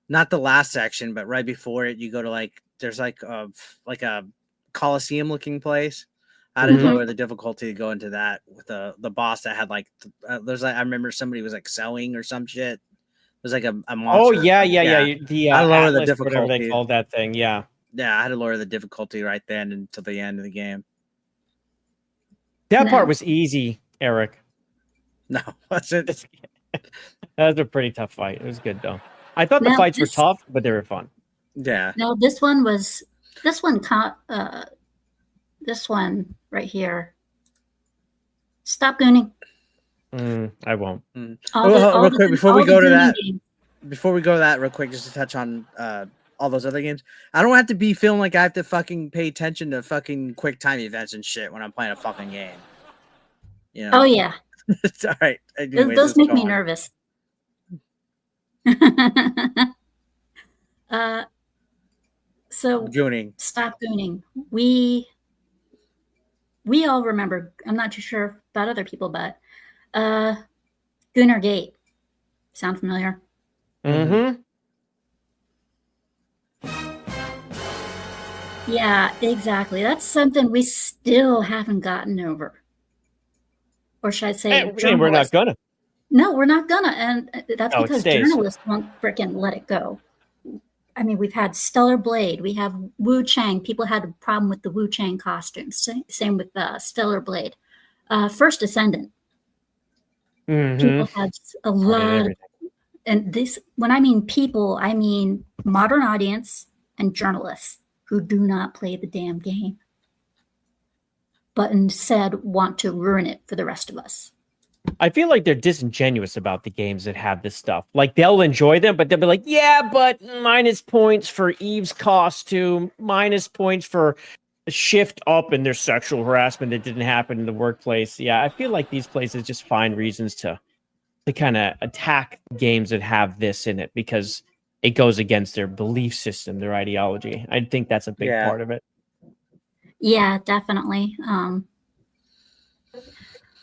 not the last section, but right before it, you go to like there's like a Coliseum looking place. I had to lower the difficulty to go into that with the boss that had like there's like I remember somebody was like sewing or some shit. It was like a monster. Oh yeah. The I lower Atlas, the difficulty. whatever they called that thing. Yeah. Yeah, I had to lower the difficulty right then until the end of the game. That part was easy, Eric. No, wasn't. That was a pretty tough fight. It was good though. I thought the fights were tough, but they were fun. Yeah. No, this one right here. Stop gooning. I won't. Real quick before we go to that, real quick, just to touch on all those other games. I don't have to be feeling like I have to fucking pay attention to fucking quick time events and shit when I'm playing a fucking game. You know? Oh yeah. It's all right. Anyways, those make me nervous. So gooning. Stop gooning. We all remember, I'm not too sure about other people, but Gooner Gate. Sound familiar? Mm-hmm. Yeah, exactly. That's something we still haven't gotten over. Or should I say, we're not gonna. No, we're not gonna. And that's because journalists won't freaking let it go. I mean, we've had Stellar Blade. We have Wu Chang. People had a problem with the Wu Chang costumes. Same with Stellar Blade. First Ascendant. People had a lot. And this, when I mean people, I mean modern audience and journalists who do not play the damn game, but instead want to ruin it for the rest of us. I feel like they're disingenuous about the games that have this stuff. Like, they'll enjoy them, but they'll be like, yeah, but minus points for Eve's costume, minus points for shift up in their sexual harassment that didn't happen in the workplace. Yeah, I feel like these places just find reasons to kind of attack games that have this in it because it goes against their belief system, their ideology. I think that's a big part of it. Yeah, definitely.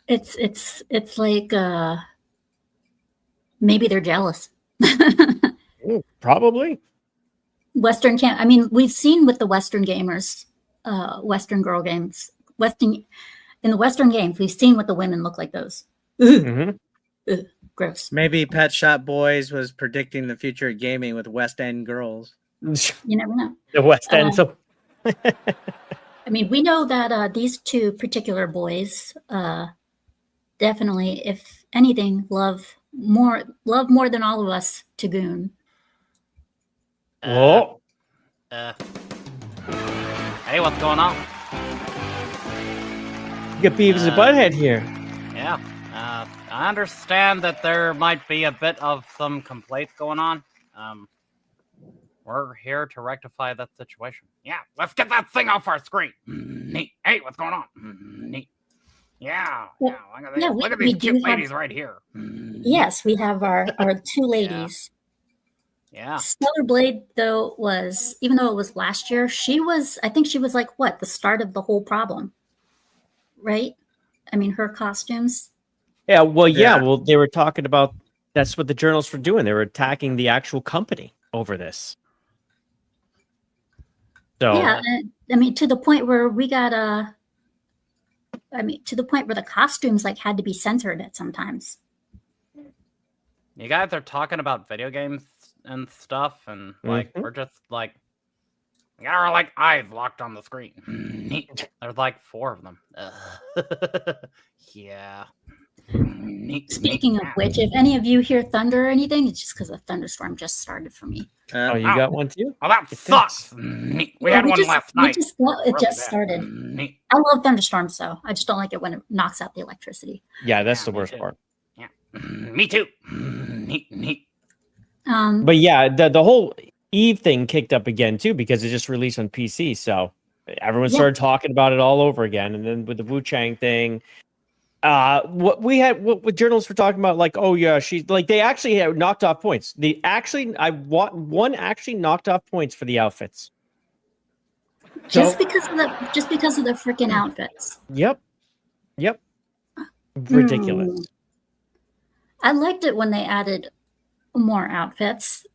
It's like maybe they're jealous. Probably. Western I mean, we've seen with the Western gamers, Western girl games, in the Western games, we've seen what the women look like those. Ugh, gross. Maybe Pet Shop Boys was predicting the future of gaming with West End girls. You never know. The West End. I mean, we know that these two particular boys definitely, if anything, love more than all of us to goon. Hey, what's going on? You got Beavis and Butthead here. Yeah. I understand that there might be a bit of some complaints going on. We're here to rectify that situation. Yeah, let's get that thing off our screen. Neat. Hey, what's going on? Neat. Yeah. Look at these cute ladies right here. Yes, we have our two ladies. Yeah. Stellar Blade, though, even though it was last year, I think she was like, the start of the whole problem, right? I mean, her costumes. Yeah, well, they were talking about, that's what the journalists were doing. They were attacking the actual company over this. So, yeah, I mean, to the point where to the point where the costumes had to be censored at sometimes. You guys are talking about video games and stuff, and we're just we got our eyes locked on the screen. Neat. There's 4 of them. Yeah. Speaking of which, if any of you hear thunder or anything, it's just because a thunderstorm just started for me. You got one too? Oh, that sucks. We had one last night. It just started. I love thunderstorms, though. I just don't like it when it knocks out the electricity. Yeah, that's the worst part. Yeah, me too. Neat. But yeah, the whole Eve thing kicked up again too because it just released on PC, so everyone started talking about it all over again. And then with the Wu Chang thing, what journalists were talking about, oh yeah, she's they actually had knocked off points. One actually knocked off points for the outfits. Just because of the freaking outfits. Yep. Ridiculous. I liked it when they added more outfits.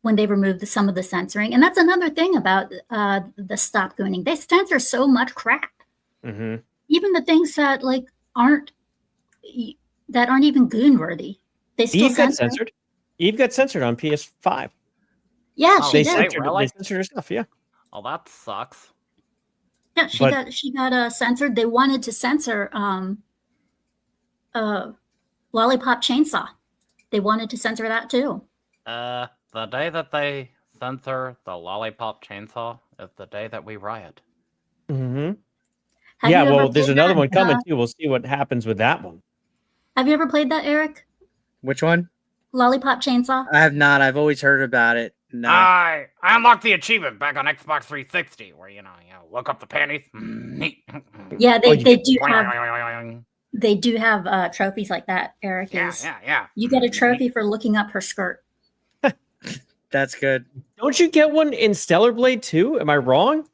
when they removed some of the censoring. And that's another thing about the stop gooning. They censor so much crap. Mm-hmm. Even the things that like aren't even goon worthy. They still Eve got censored. Eve got censored on PS5. Yeah, Oh, she They did. censored, really? they censored her stuff. Yeah. Oh, that sucks. Yeah, she got censored. They wanted to censor Lollipop Chainsaw. They wanted to censor that too. The day that they censor the Lollipop Chainsaw is the day that we riot. Mm-hmm. Have Yeah, you ever well, there's played another that, one coming too. We'll see what happens with that one. Have you ever played that, Eric? Which one? Lollipop Chainsaw? I have not. I've always heard about it. No. I unlocked the achievement back on Xbox 360, where you look up the panties. Yeah, Oh, they do have trophies like that. Eric yeah. You get a trophy for looking up her skirt. That's good. Don't you get one in Stellar Blade too? Am I wrong?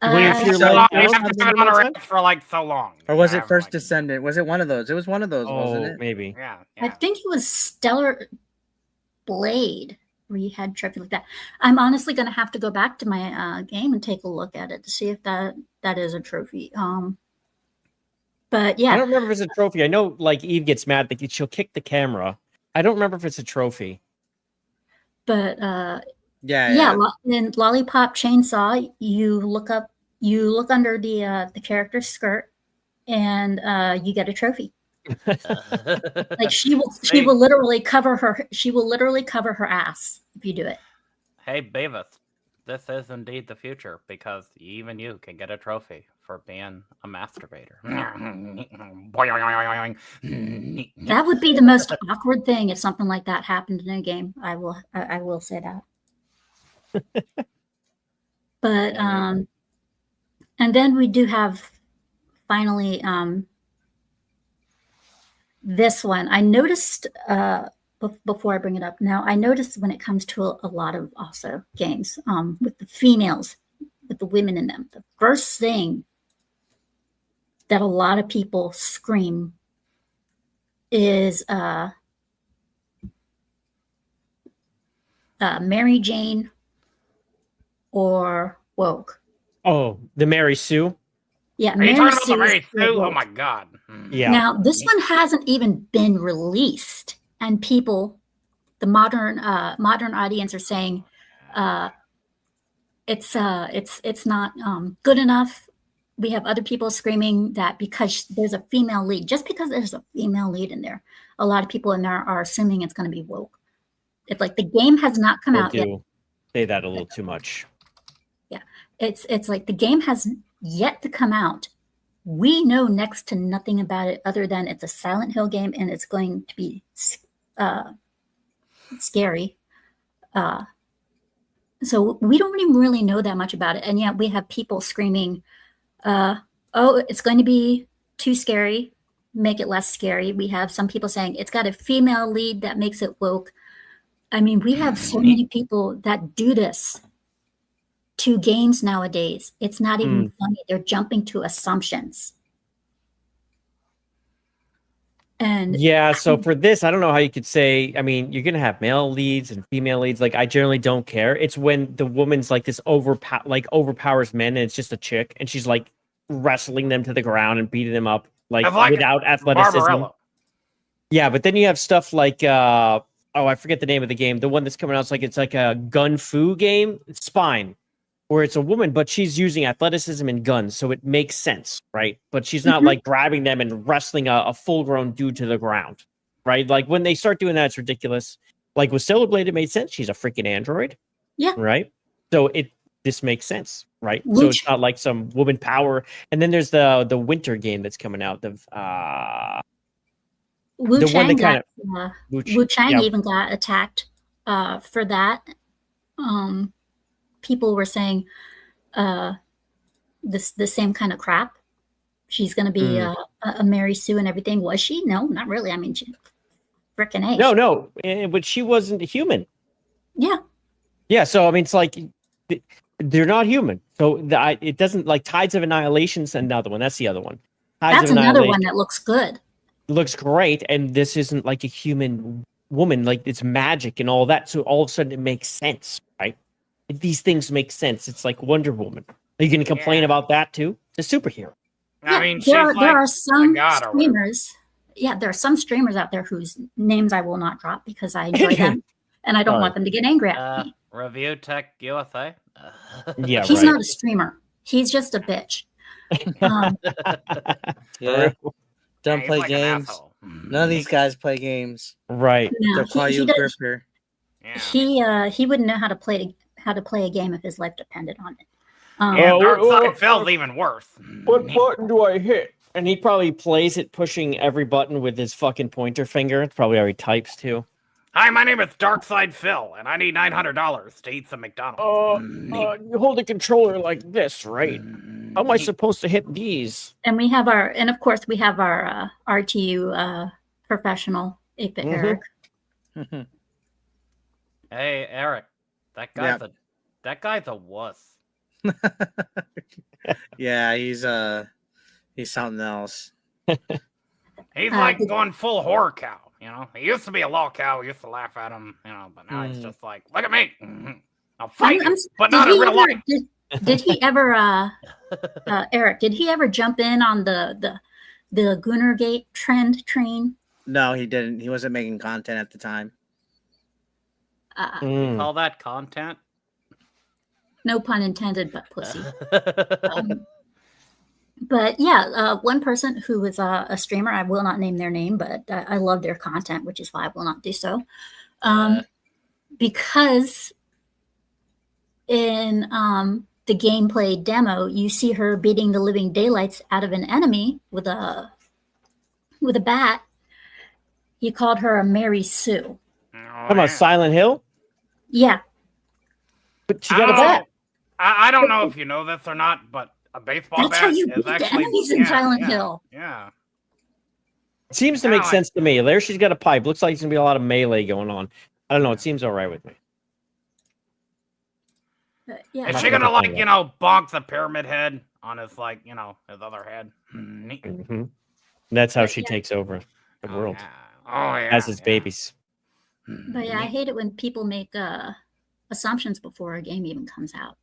Yeah, you're so like, long. You have to have it on a rack for like so long. Or was it First Descendant? Was it one of those? It was one of those, wasn't Oh, it? maybe. Yeah. I think it was Stellar Blade where you had trophy like that. I'm honestly going to have to go back to my game and take a look at it to see if that is a trophy. But yeah, I don't remember if it's a trophy. I know, like Eve gets mad that she'll kick the camera. I don't remember if it's a trophy. But yeah. In Lollipop Chainsaw, you look under the character's skirt, and you get a trophy. Like she will literally cover her ass if you do it. Hey, Beavis, this is indeed the future because even you can get a trophy for being a masturbator. That would be the most awkward thing if something like that happened in a game. I will say that. But and then we do have finally this one. I noticed before I bring it up now, I noticed when it comes to a lot of also games with the females, with the women in them, the first thing that a lot of people scream is Mary Jane or woke. Oh, the Mary Sue? Yeah, Are you talking about the Mary Sue? Oh my god. Yeah. Now, this one hasn't even been released, and people, the modern audience, are saying it's not good enough. We have other people screaming that because there's a female lead, just because there's a female lead in there, a lot of people in there are assuming it's going to be woke. It's like the game has not come out yet. Say that a little too much. Yeah, it's like the game has yet to come out. We know next to nothing about it other than it's a Silent Hill game and it's going to be scary. So we don't even really know that much about it. And yet we have people screaming, oh, it's going to be too scary, make it less scary. We have some people saying it's got a female lead that makes it woke. I mean, we have so many people that do this to games nowadays. It's not even funny. They're jumping to assumptions. And yeah, so for this, I don't know how you could say, I mean, you're going to have male leads and female leads. Like, I generally don't care. It's when the woman's like this overpowers men and it's just a chick and she's like wrestling them to the ground and beating them up like without athleticism. Barbarella. Yeah, but then you have stuff like, I forget the name of the game. The one that's coming out, it's like a gun fu game, Spine, where it's a woman, but she's using athleticism and guns, so it makes sense, right? But she's not like grabbing them and wrestling a full-grown dude to the ground, right? Like when they start doing that, it's ridiculous. Like with Stellar Blade, it made sense. She's a freaking android, yeah, right? So this makes sense, right? So it's not like some woman power. And then there's the winter game that's coming out. Wu Chang even got attacked for that. People were saying the same kind of crap. She's going to be a Mary Sue and everything. Was she? No, not really. I mean, she freaking A. No, but she wasn't human. Yeah. Yeah, so I mean, it's like they're not human. So it doesn't like Tides of Annihilation's another one. That's the other one. That's another one that looks good. Looks great, and this isn't like a human Woman, like it's magic and all that. So all of a sudden it makes sense, right? These things make sense. It's like Wonder Woman. Are you going to complain about that too? It's a superhero. I mean, there she's are some god or streamers. Yeah, there are some streamers out there whose names I will not drop because I enjoy them, and I don't want them to get angry at me. Review Tech USA. Yeah, he's not a streamer. He's just a bitch. Yeah. Don't play like games. None of these guys play games. Right. No, They'll call you a gripper. He wouldn't know how to play a game if his life depended on it. Darkside Phil's even worse. What button do I hit? And he probably plays it pushing every button with his fucking pointer finger. It's probably how he types too. Hi, my name is Darkside Phil, and I need $900 to eat some McDonald's. You hold the controller like this, right? How am I supposed to hit these? And we have of course, we have our RTU professional 8-bit Eric. Hey, Eric, that guy's a wuss. Yeah, he's something else. He's like going full horror cow. You know, he used to be a lol cow. We used to laugh at him. You know, but now he's just like, look at me. I'll fight, but not in real life. Did he ever, Eric? Did he ever jump in on the Goonergate trend train? No, he didn't. He wasn't making content at the time. You call that content? No pun intended, but pussy. But yeah, one person who was a streamer, I will not name their name, but I love their content, which is why I will not do so. Because in the gameplay demo, you see her beating the living daylights out of an enemy with a bat. He called her a Mary Sue. Come on, Silent Hill? Yeah. But she got a bat. I don't know if you know this or not, but a baseball That's bat how you is beat the actually enemies in Silent Hill. Yeah. Seems to make sense to me. There she's got a pipe. Looks like there's going to be a lot of melee going on. I don't know. It seems all right with me. Yeah. Is she going to, like, you know, bonk the pyramid head on his, like, you know, his other head? Mm-hmm. That's how she takes over the world. Oh, yeah. As his babies. But yeah, I hate it when people make assumptions before a game even comes out.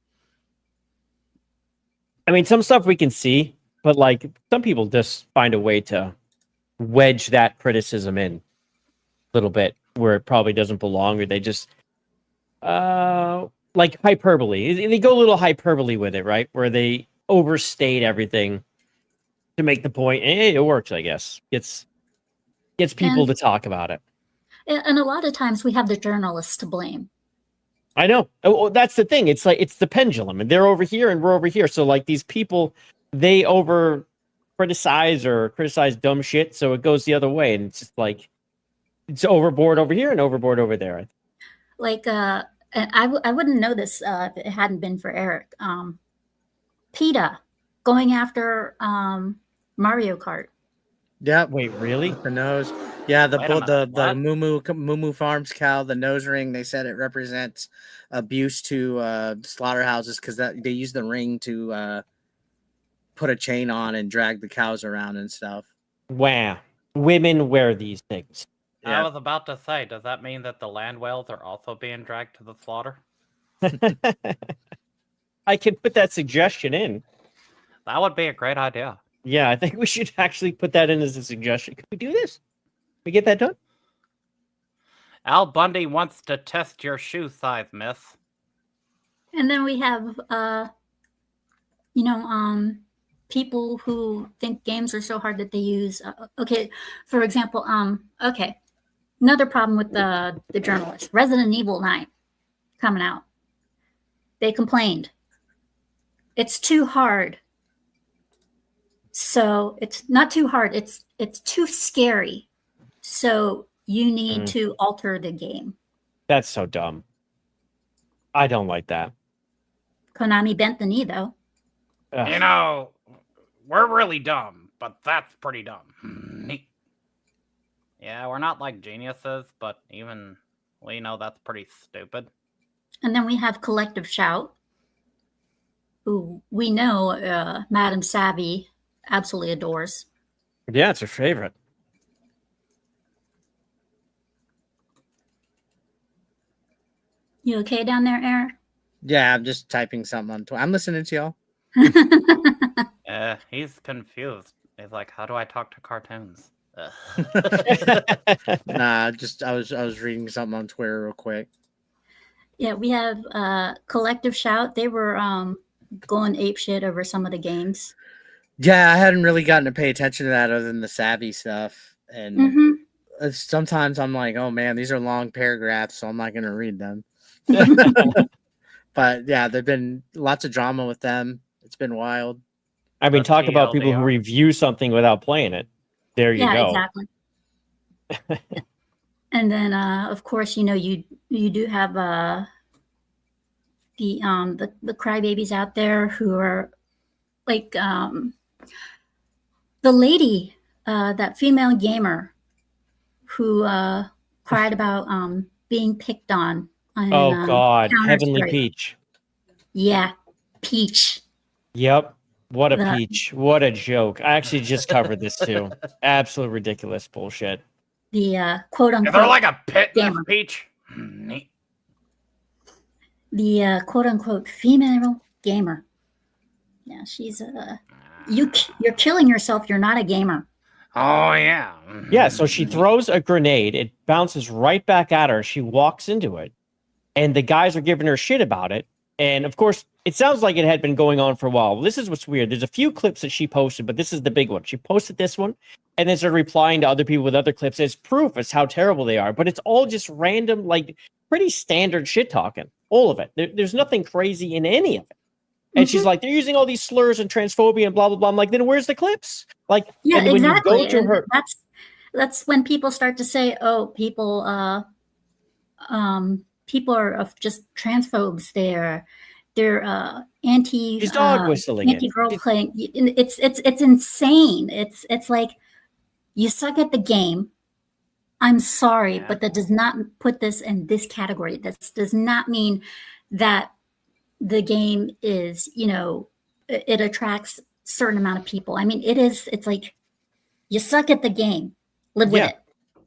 I mean, some stuff we can see, but like some people just find a way to wedge that criticism in a little bit where it probably doesn't belong, or they just like hyperbole. They go a little hyperbole with it, right? Where they overstate everything to make the point. Hey, it works, I guess. Gets people to talk about it. And a lot of times we have the journalists to blame. I know. Oh, that's the thing. It's like it's the pendulum, and they're over here, and we're over here. So like these people, they over criticize dumb shit, so it goes the other way, and it's just like it's overboard over here and overboard over there. Like, and I wouldn't know this if it hadn't been for Eric. PETA going after Mario Kart. Yeah. Wait, really? The nose. Yeah, the Moo Farms cow, the nose ring. They said it represents abuse to slaughterhouses because they use the ring to put a chain on and drag the cows around and stuff. Wow, women wear these things. Yeah. I was about to say, does that mean that the land whales are also being dragged to the slaughter? I can put that suggestion in. That would be a great idea. Yeah, I think we should actually put that in as a suggestion. Can we do this? We get that done? Al Bundy wants to test your shoe size, miss. And then we have, people who think games are so hard that they use. For example, another problem with the journalists. Resident Evil 9 coming out. They complained. It's too hard. So it's not too hard. It's too scary. So you need to alter the game. That's so dumb. I don't like that. Konami bent the knee, though. Ugh. You know, we're really dumb, but that's pretty dumb. Yeah, we're not like geniuses, but even we know that's pretty stupid. And then we have Collective Shout, who we know Madam Savvy absolutely adores. Yeah, it's her favorite. You okay down there, Aaron? Yeah, I'm just typing something on Twitter. I'm listening to y'all. He's confused. He's like, how do I talk to cartoons? Nah, just I was reading something on Twitter real quick. Yeah, we have Collective Shout. They were going apeshit over some of the games. Yeah, I hadn't really gotten to pay attention to that other than the savvy stuff. And sometimes I'm like, oh man, these are long paragraphs, so I'm not going to read them. But yeah, there've been lots of drama with them. It's been wild. I mean, talk about people who review something without playing it. There you go. Yeah, exactly. And then, of course, you do have the crybabies out there who are like the lady, that female gamer who cried about being picked on. Oh God, Heavenly Peach. Yeah, Peach. Yep. What a peach. What a joke. I actually just covered this too. Absolute ridiculous bullshit. The quote unquote. Is there like a pit in this peach? Neat. The quote unquote female gamer. Yeah, she's you're killing yourself. You're not a gamer. Oh yeah. Yeah, so she throws a grenade, it bounces right back at her, she walks into it, and the guys are giving her shit about it. And of course, it sounds like it had been going on for a while. This is what's weird. There's a few clips that she posted, but this is the big one. She posted this one and then started replying to other people with other clips as proof as how terrible they are. But it's all just random, like pretty standard shit talking. All of it. There's nothing crazy in any of it. And she's like, they're using all these slurs and transphobia and blah, blah, blah. I'm like, then where's the clips? Like, yeah, and when exactly. you go to her, that's when people start to say, oh, people are just transphobes. They're anti. She's dog whistling. Anti-girl playing. It's insane. It's like, you suck at the game. I'm sorry, but that does not put this in this category. This does not mean that the game is, it attracts a certain amount of people. I mean, it's like, you suck at the game. Live with it.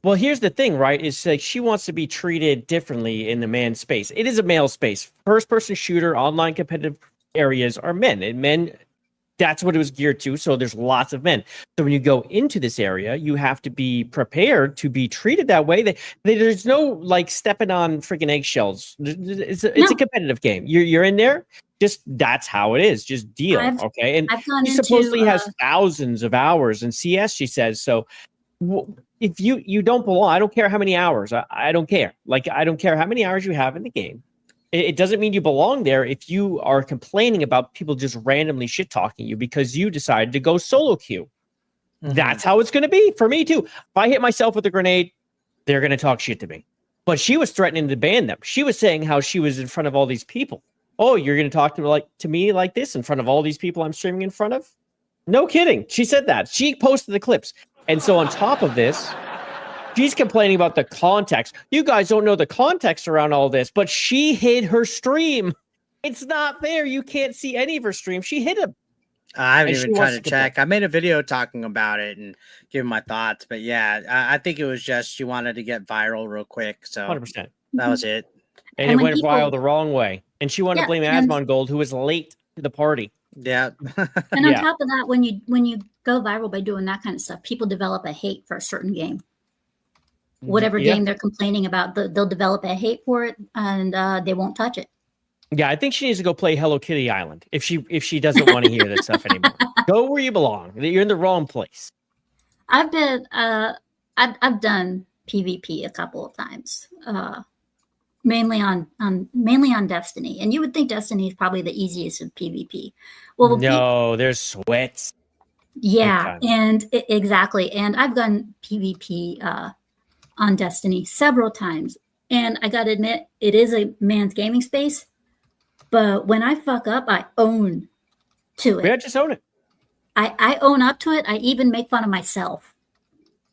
Well, here's the thing, right? Is like she wants to be treated differently in the man space. It is a male space. First-person shooter, online competitive areas are men. And men, that's what it was geared to. So there's lots of men. So when you go into this area, you have to be prepared to be treated that way. There's no like stepping on freaking eggshells. It's a competitive game. You're in there. Just that's how it is. Just deal, okay? And she supposedly has thousands of hours in CS. She says so. If you don't belong, I don't care how many hours. I don't care. Like, I don't care how many hours you have in the game. It doesn't mean you belong there if you are complaining about people just randomly shit talking you because you decided to go solo queue. That's how it's going to be for me too. If I hit myself with a grenade, they're going to talk shit to me. But she was threatening to ban them. She was saying how she was in front of all these people. Oh, you're going to talk to me like this in front of all these people I'm streaming in front of? No kidding. She said that. She posted the clips. And so on top of this, she's complaining about the context. You guys don't know the context around all this, but she hid her stream. It's not there. You can't see any of her stream. She hid him. I haven't even tried to check. I made a video talking about it and giving my thoughts. But yeah, I think it was just she wanted to get viral real quick. So 100%. That was it. And it went viral the wrong way. And she wanted to blame Asmongold, who was late to the party. Yeah. And on top of that, when you go viral by doing that kind of stuff, people develop a hate for a certain game. Whatever game they're complaining about, they'll develop a hate for it, and they won't touch it. Yeah, I think she needs to go play Hello Kitty Island if she doesn't want to hear that stuff anymore. Go where you belong. You're in the wrong place. I've done PvP a couple of times, mainly on Destiny, and you would think Destiny is probably the easiest of PvP. Well, no, there's sweats. Yeah, and exactly. And I've done PvP on Destiny several times, and I gotta admit, it is a man's gaming space. But when I fuck up, I own to it. Yeah, just own it. I own up to it. I even make fun of myself.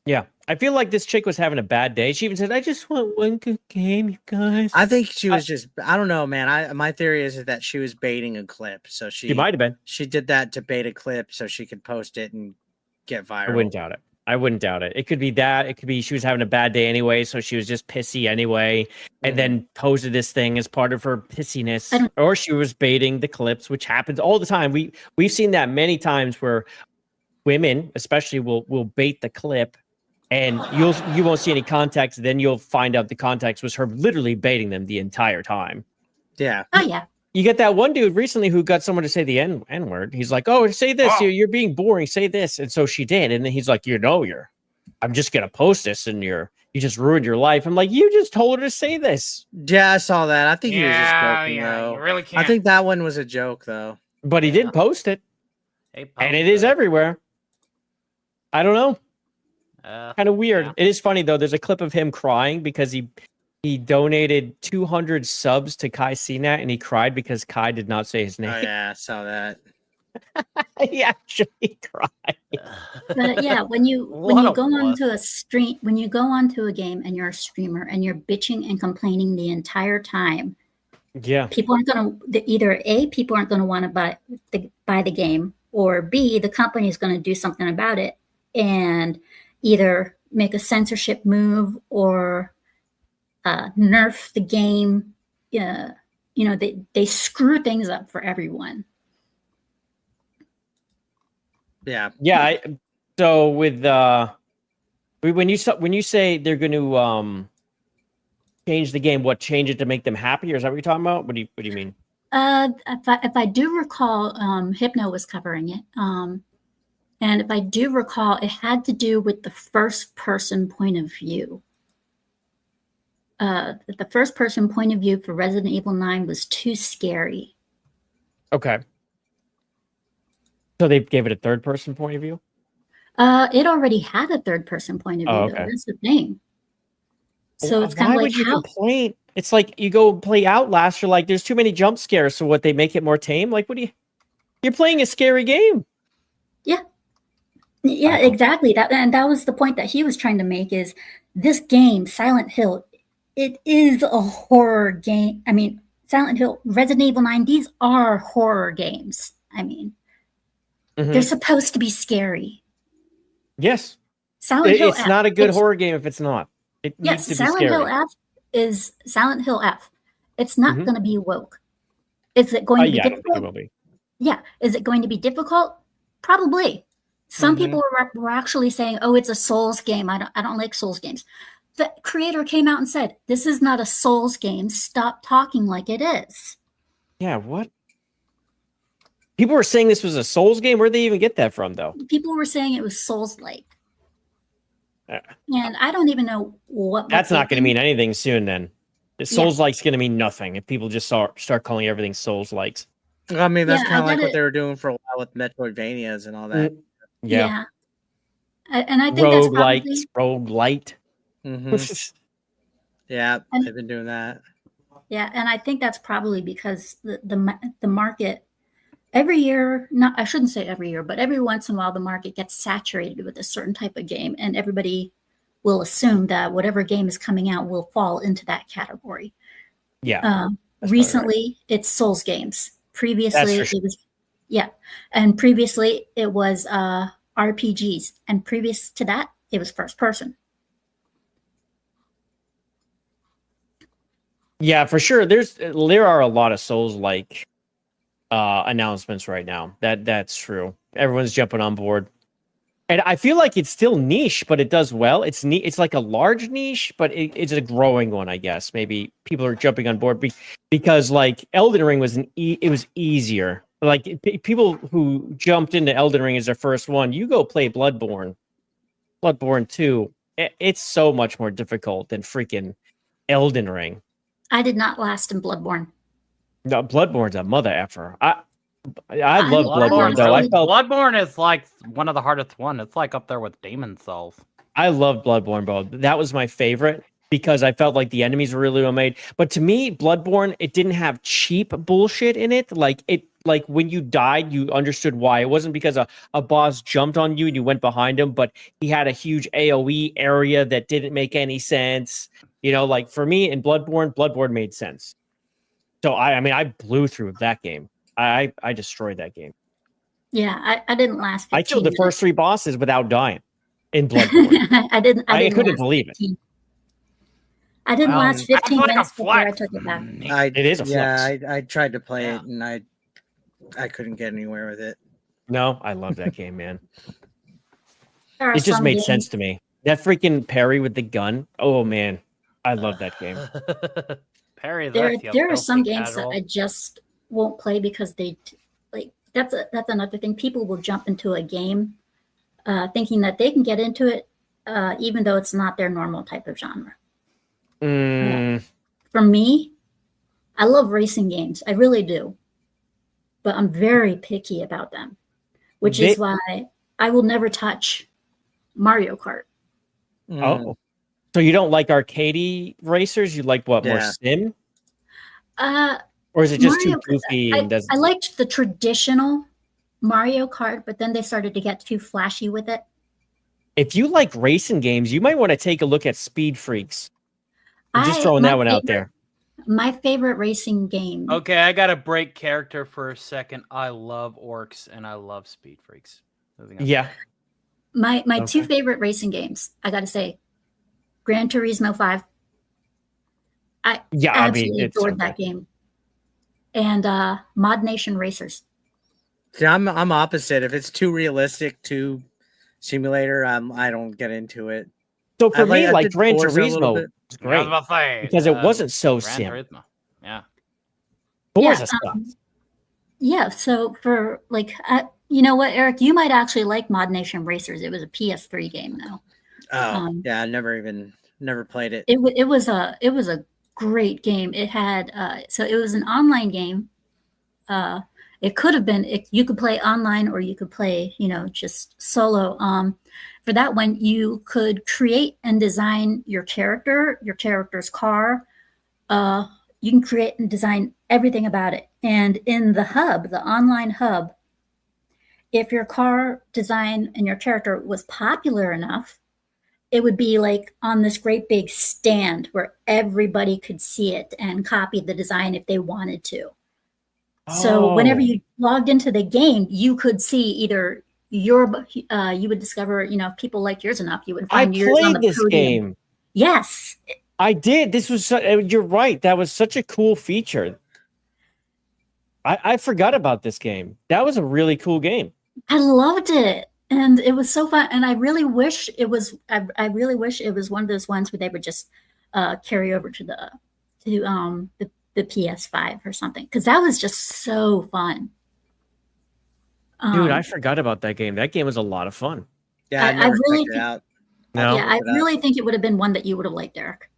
Yeah. I feel like this chick was having a bad day. She even said, I just want one good game, you guys. I think she was I don't know, man. My theory is that she was baiting a clip. So she might have been. She did that to bait a clip so she could post it and get viral. I wouldn't doubt it. I wouldn't doubt it. It could be that. It could be she was having a bad day anyway, so she was just pissy anyway, and then posted this thing as part of her pissiness, or she was baiting the clips, which happens all the time. We've seen that many times where women, especially, will bait the clip, and you won't see any context. Then you'll find out the context was her literally baiting them the entire time. Yeah. Oh yeah. You get that one dude recently who got someone to say the N word. He's like, "Oh, say this. Oh. You're being boring. Say this." And so she did. And then he's like, I'm just gonna post this, and you just ruined your life. I'm like, you just told her to say this. Yeah, I saw that. I think he was just joking, though. You really can't. I think that one was a joke, though. But he did post it, and it is everywhere. I don't know. Kind of weird. Yeah. It is funny though. There's a clip of him crying because he donated 200 subs to Kai Cenat, and he cried because Kai did not say his name. Oh yeah, I saw that. He actually cried. But yeah, when you go onto a stream, when you go onto a game and you're a streamer and you're bitching and complaining the entire time, yeah, people aren't going to either people aren't going to want to buy the game, or B, the company is going to do something about it and either make a censorship move or nerf the game. They screw things up for everyone. Yeah. So with when you say they're going to change the game, what, change it to make them happier? Is that what you're talking about? What do you mean? If I do recall, Hypno was covering it. And if I do recall, it had to do with the first person point of view. The first person point of view for Resident Evil 9 was too scary. Okay. So they gave it a third person point of view? It already had a third person point of view. Okay. That's the thing. So it's kind of like, why would you complain? It's like you go play Outlast, you're like, there's too many jump scares, so what, they make it more tame? Like, you're playing a scary game. Yeah, exactly. That was the point that he was trying to make, is this game, Silent Hill, it is a horror game. I mean, Silent Hill, Resident Evil 9, these are horror games. I mean, they're supposed to be scary. Yes. Silent Hill it's not a good horror game if it's not. It needs to be Silent scary. Hill F is Silent Hill F. It's not going to be woke. Is it going to be difficult? It will be. Yeah. Is it going to be difficult? Probably. Some people were actually saying, "Oh, it's a Souls game. I don't like Souls games." The creator came out and said, "This is not a Souls game. Stop talking like it is." Yeah, what? People were saying this was a Souls game. Where'd they even get that from, though? People were saying it was Souls-like. And I don't even know what. That's not going to mean anything soon, then. Souls-like's going to mean nothing if people just start calling everything Souls-likes. I mean, that's kind of like what they were doing for a while with Metroidvanias and all that. Yeah. And I think that's probably... roguelite. Yeah, they've been doing that. Yeah, and I think that's probably because the market every year, I shouldn't say every year, but every once in a while the market gets saturated with a certain type of game, and everybody will assume that whatever game is coming out will fall into that category. Yeah. Recently, it's Souls games. Previously, it was and previously it was RPGs, and previous to that, it was first person. Yeah, for sure. There are a lot of Souls-like announcements right now. That's true. Everyone's jumping on board, and I feel like it's still niche, but it does well. It's It's like a large niche, but it's a growing one, I guess. Maybe people are jumping on board because like Elden Ring was it was easier. Like people who jumped into Elden Ring as their first one, you go play Bloodborne 2. It's so much more difficult than freaking Elden Ring. I did not last in Bloodborne. No, Bloodborne's a mother effer. I love Bloodborne though. Bloodborne is like one of the hardest one. It's like up there with Demon Souls. I love Bloodborne, bro. That was my favorite because I felt like the enemies were really well made. But to me, Bloodborne, it didn't have cheap bullshit in it. Like when you died, you understood why. It wasn't because a boss jumped on you and you went behind him, but he had a huge AoE area that didn't make any sense. You know, like for me in Bloodborne made sense. So I blew through that game. I destroyed that game. Yeah, I didn't last 15 I killed the first 3 bosses without dying. in Bloodborne. I didn't couldn't last believe it. 15. I didn't last 15 like minutes a before I flex. took it back. It is a flex. I tried to play Yeah. it and I couldn't get anywhere with it. No, I love that game, man. There are It just some made games- sense to me. That freaking parry with the gun. Oh man, I love that game. Parry There this, you are some filthy games casual. that I just won't play because they like that's another thing. People will jump into a game thinking that they can get into it even though it's not their normal type of genre. For me, I love racing games. I really do. But I'm very picky about them, which is why I will never touch Mario Kart. Oh, so you don't like arcadey racers? You like what, more Yeah. sim? Or is it just Mario too goofy? And I liked the traditional Mario Kart, but then they started to get too flashy with it. If you like racing games, you might want to take a look at Speed Freaks. I'm just throwing that one out there. My favorite racing game. Okay, I gotta break character for a second. I love orcs and I love Speed Freaks. Yeah. My two favorite racing games, I gotta say, Gran Turismo 5. I absolutely adored that game. And Mod Nation Racers. See, I'm opposite. If it's too realistic, too simulator, I don't get into it. So for me, like Gran Forza Turismo was great. I was about to say, because it wasn't so Gran sim. Turismo. Yeah. Forza stuff. Yeah, so for like, you know what, Eric, you might actually like Mod Nation Racers. It was a PS3 game though. Oh, yeah, I never played it. It was a great game. It had so it was an online game. It could have been you could play online or you could play just solo. For that one, you could create and design your character's car. You can create and design everything about it. And in the hub, the online hub, if your car design and your character was popular enough, it would be like on this great big stand where everybody could see it and copy the design if they wanted to. So whenever you logged into the game, you could see either you would discover, if people liked yours enough, you would find yours on the played this podium. game. Yes. I did. This was, you're right. That was such a cool feature. I forgot about this game. That was a really cool game. I loved it. And it was so fun. And I really wish it was, I really wish it was one of those ones where they would just carry over to the PS5 or something. Because that was just so fun. Dude, I forgot about that game. That game was a lot of fun. Yeah, I never checked it out. No. Yeah, I really think it would have been one that you would have liked, Eric.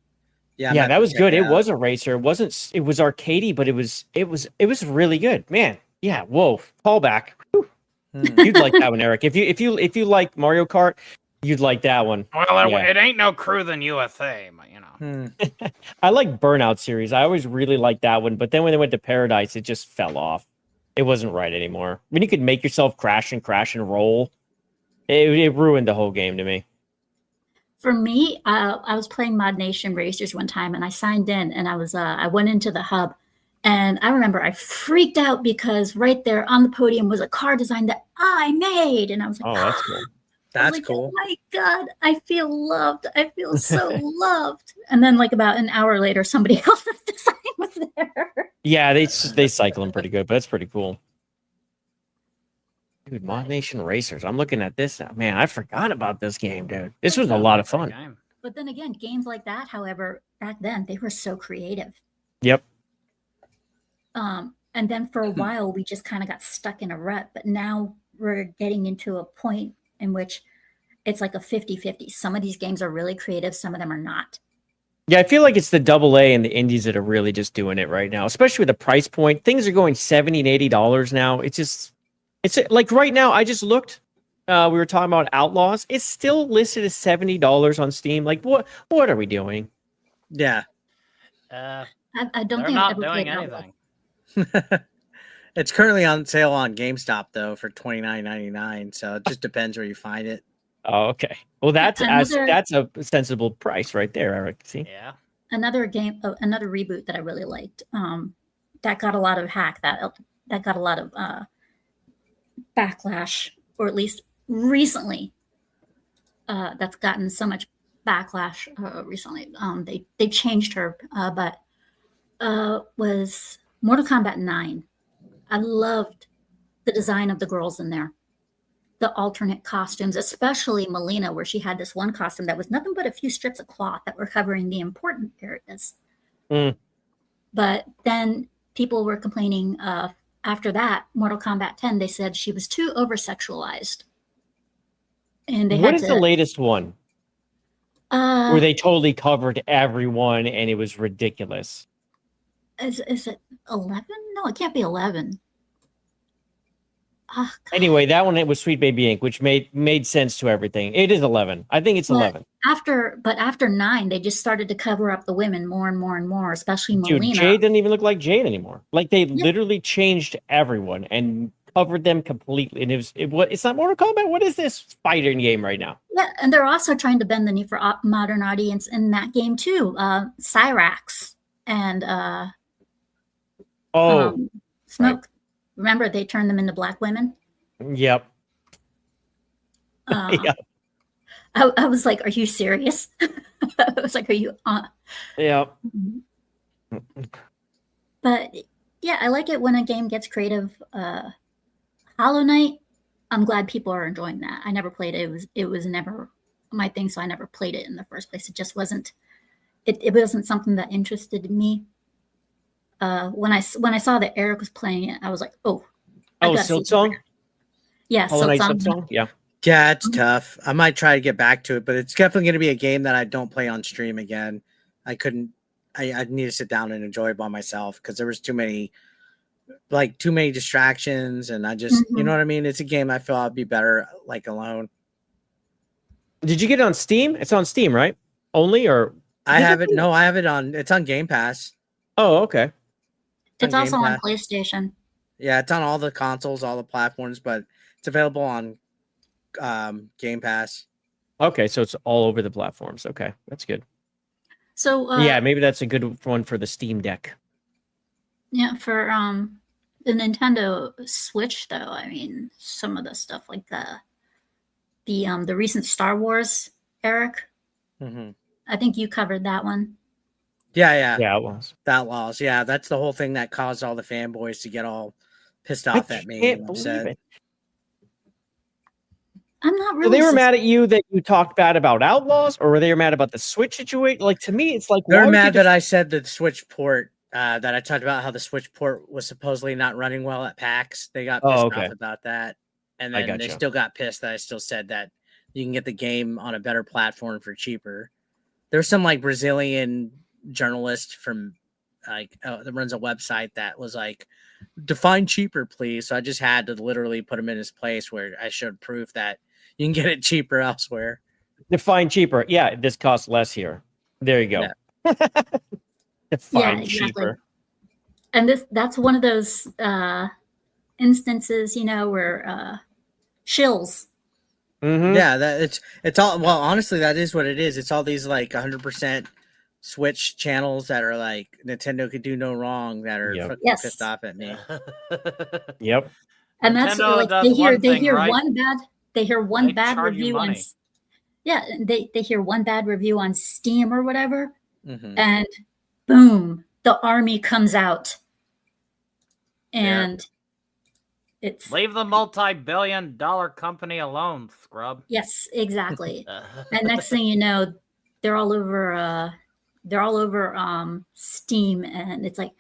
Yeah, that was good. It was a racer. It was arcadey, but it was really good. Man. Yeah. Whoa. Callback. You'd like that one, Eric. If you like Mario Kart, you'd like that one. Well, it ain't no Crew than USA, but I like Burnout series. I always really liked that one, but then when they went to Paradise, it just fell off. It wasn't right anymore. When you could make yourself crash and roll, it ruined the whole game to me. For me, I was playing Mod Nation Racers one time, and I signed in, and I went into the hub, and I remember I freaked out because right there on the podium was a car design that I made, and I was like, "Oh, that's cool! That's cool! Oh my god, I feel loved! I feel so loved!" And then, like about an hour later, somebody else's design was there. Yeah, they cycle them pretty good, but that's pretty cool. Dude, Mod Nation Racers. I'm looking at this now. Man, I forgot about this game, dude. This was a lot of fun. But then again, games like that, however, back then they were so creative. Yep. And then for a while, we just kind of got stuck in a rut. But now we're getting into a point in which it's like a 50-50. Some of these games are really creative. Some of them are not. Yeah, I feel like it's the AA and the indies that are really just doing it right now, especially with the price point. Things are going $70 and $80 now. It's like right now, I just looked. We were talking about Outlaws. It's still listed as $70 on Steam. Like, what are we doing? Yeah. I don't they're think not I've ever doing played anything. It's currently on sale on GameStop though for $29.99. So it just depends where you find it. Oh, okay. Well, that's a sensible price right there, Eric. See? Yeah. Another reboot that I really liked. That got a lot of that got a lot of backlash, or at least recently. that's gotten so much backlash recently. They changed her, but was Mortal Kombat 9. I loved the design of the girls in there, the alternate costumes, especially Melina, where she had this one costume that was nothing but a few strips of cloth that were covering the important areas. But then people were complaining after that, Mortal Kombat 10, they said she was too over-sexualized. And they What is the latest one? Where they totally covered everyone and it was ridiculous. Is it 11? No, it can't be 11. Oh, anyway, that one, it was Sweet Baby Inc., which made sense to everything. It is 11. I think it's 11. After 9, they just started to cover up the women more and more and more, especially Melina. Dude, Jade didn't even look like Jade anymore. Like, they literally changed everyone and covered them completely. And it's not Mortal Kombat. What is this fighting game right now? Yeah, and they're also trying to bend the knee for modern audience in that game too. Cyrax and Smoke. Right. Remember, they turned them into black women? Yep. Yep. I was like, are you serious? I was like, are you Yep. But yeah, I like it when a game gets creative. Hollow Knight, I'm glad people are enjoying that. I never played it. It was never my thing, so I never played it in the first place. It just wasn't it wasn't something that interested me. When I saw that Eric was playing it, I was like, oh, Silksong? Yeah, Silksong. Yeah. Yeah, it's tough. I might try to get back to it, but it's definitely going to be a game that I don't play on stream again. I need to sit down and enjoy it by myself because there was too many distractions, and I just, you know what I mean? It's a game I feel I'd be better like alone. Did you get it on Steam? It's on Steam, right? Only, or I have it. No, I have it on. It's on Game Pass. Oh, okay. It's also on PlayStation. Yeah, it's on all the consoles, all the platforms, but it's available on Game Pass. Okay, so it's all over the platforms. Okay, that's good. So yeah, maybe that's a good one for the Steam Deck. Yeah, for the Nintendo Switch, though, I mean, some of the stuff like the recent Star Wars, Eric. I think you covered that one. Yeah, it was. That was, yeah, that's the whole thing that caused all the fanboys to get all pissed off at me and upset. I'm not really. So they were mad at you that you talked bad about Outlaws, or were they mad about the Switch situation? Like, to me, it's like they're mad that I said the Switch port. That I talked about how the Switch port was supposedly not running well at PAX. They got pissed off about that, and then they still got pissed that I still said that you can get the game on a better platform for cheaper. There's some like Brazilian journalist from that runs a website that was like, define cheaper, please. So I just had to literally put him in his place where I showed proof that you can get it cheaper elsewhere. Define cheaper. Yeah, this costs less here. There you go. Yeah. Define cheaper. And that's one of those instances, where shills. Yeah, that it's all. Well, honestly, that is what it is. It's all these like 100% Switch channels that are like Nintendo could do no wrong that are fucking pissed off at me. Yep. And that's Nintendo like they hear right? one bad review on. Yeah, they hear one bad review on Steam or whatever, and boom, the army comes out, and it's leave the multi-billion-dollar company alone, scrub. Yes, exactly. And next thing you know, they're all over Steam, and it's like,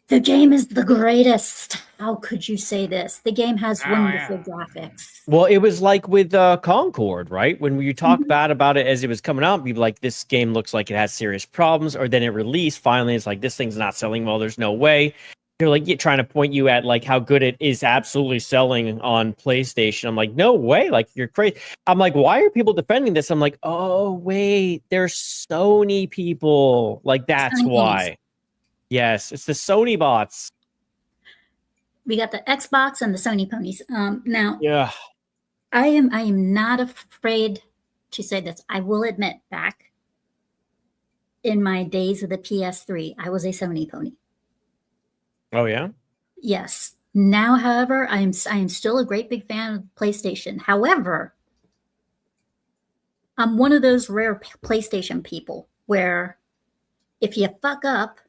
the game is the greatest. How could you say this? The game has wonderful graphics. Well, it was like with Concord, right? When you talk bad about it as it was coming out, you'd be like, this game looks like it has serious problems. Or then it released, finally, it's like, this thing's not selling well. There's no way. They're like trying to point you at like how good it is absolutely selling on PlayStation. I'm like, no way. Like, you're crazy. I'm like, why are people defending this? I'm like, oh, wait, they're Sony people. Like, that's why. Yes, it's the Sony bots. We got the Xbox and the Sony ponies. Now, yeah, I am not afraid to say this. I will admit, back in my days of the PS3, I was a Sony pony. Oh yeah. Yes. Now, however, I am still a great big fan of PlayStation. However, I'm one of those rare PlayStation people where if you fuck up,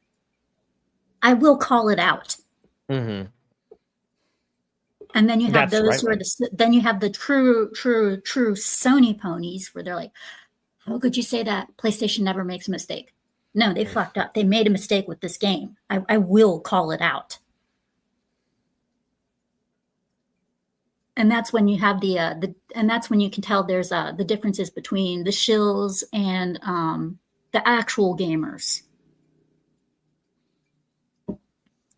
I will call it out. Mm-hmm. And then you have That's those right, who are then you have the true Sony ponies where they're like, how could you say that? PlayStation never makes a mistake. No, they fucked up. They made a mistake with this game. I will call it out. And that's when you have and that's when you can tell there's the differences between the shills and the actual gamers.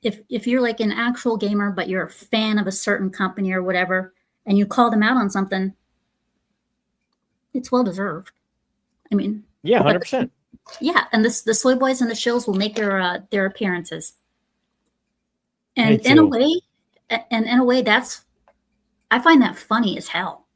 If you're like an actual gamer, but you're a fan of a certain company or whatever, and you call them out on something, it's well deserved. I mean, yeah, 100%. Yeah, and the soy boys and the shills will make their appearances. And in a way, that's, I find that funny as hell.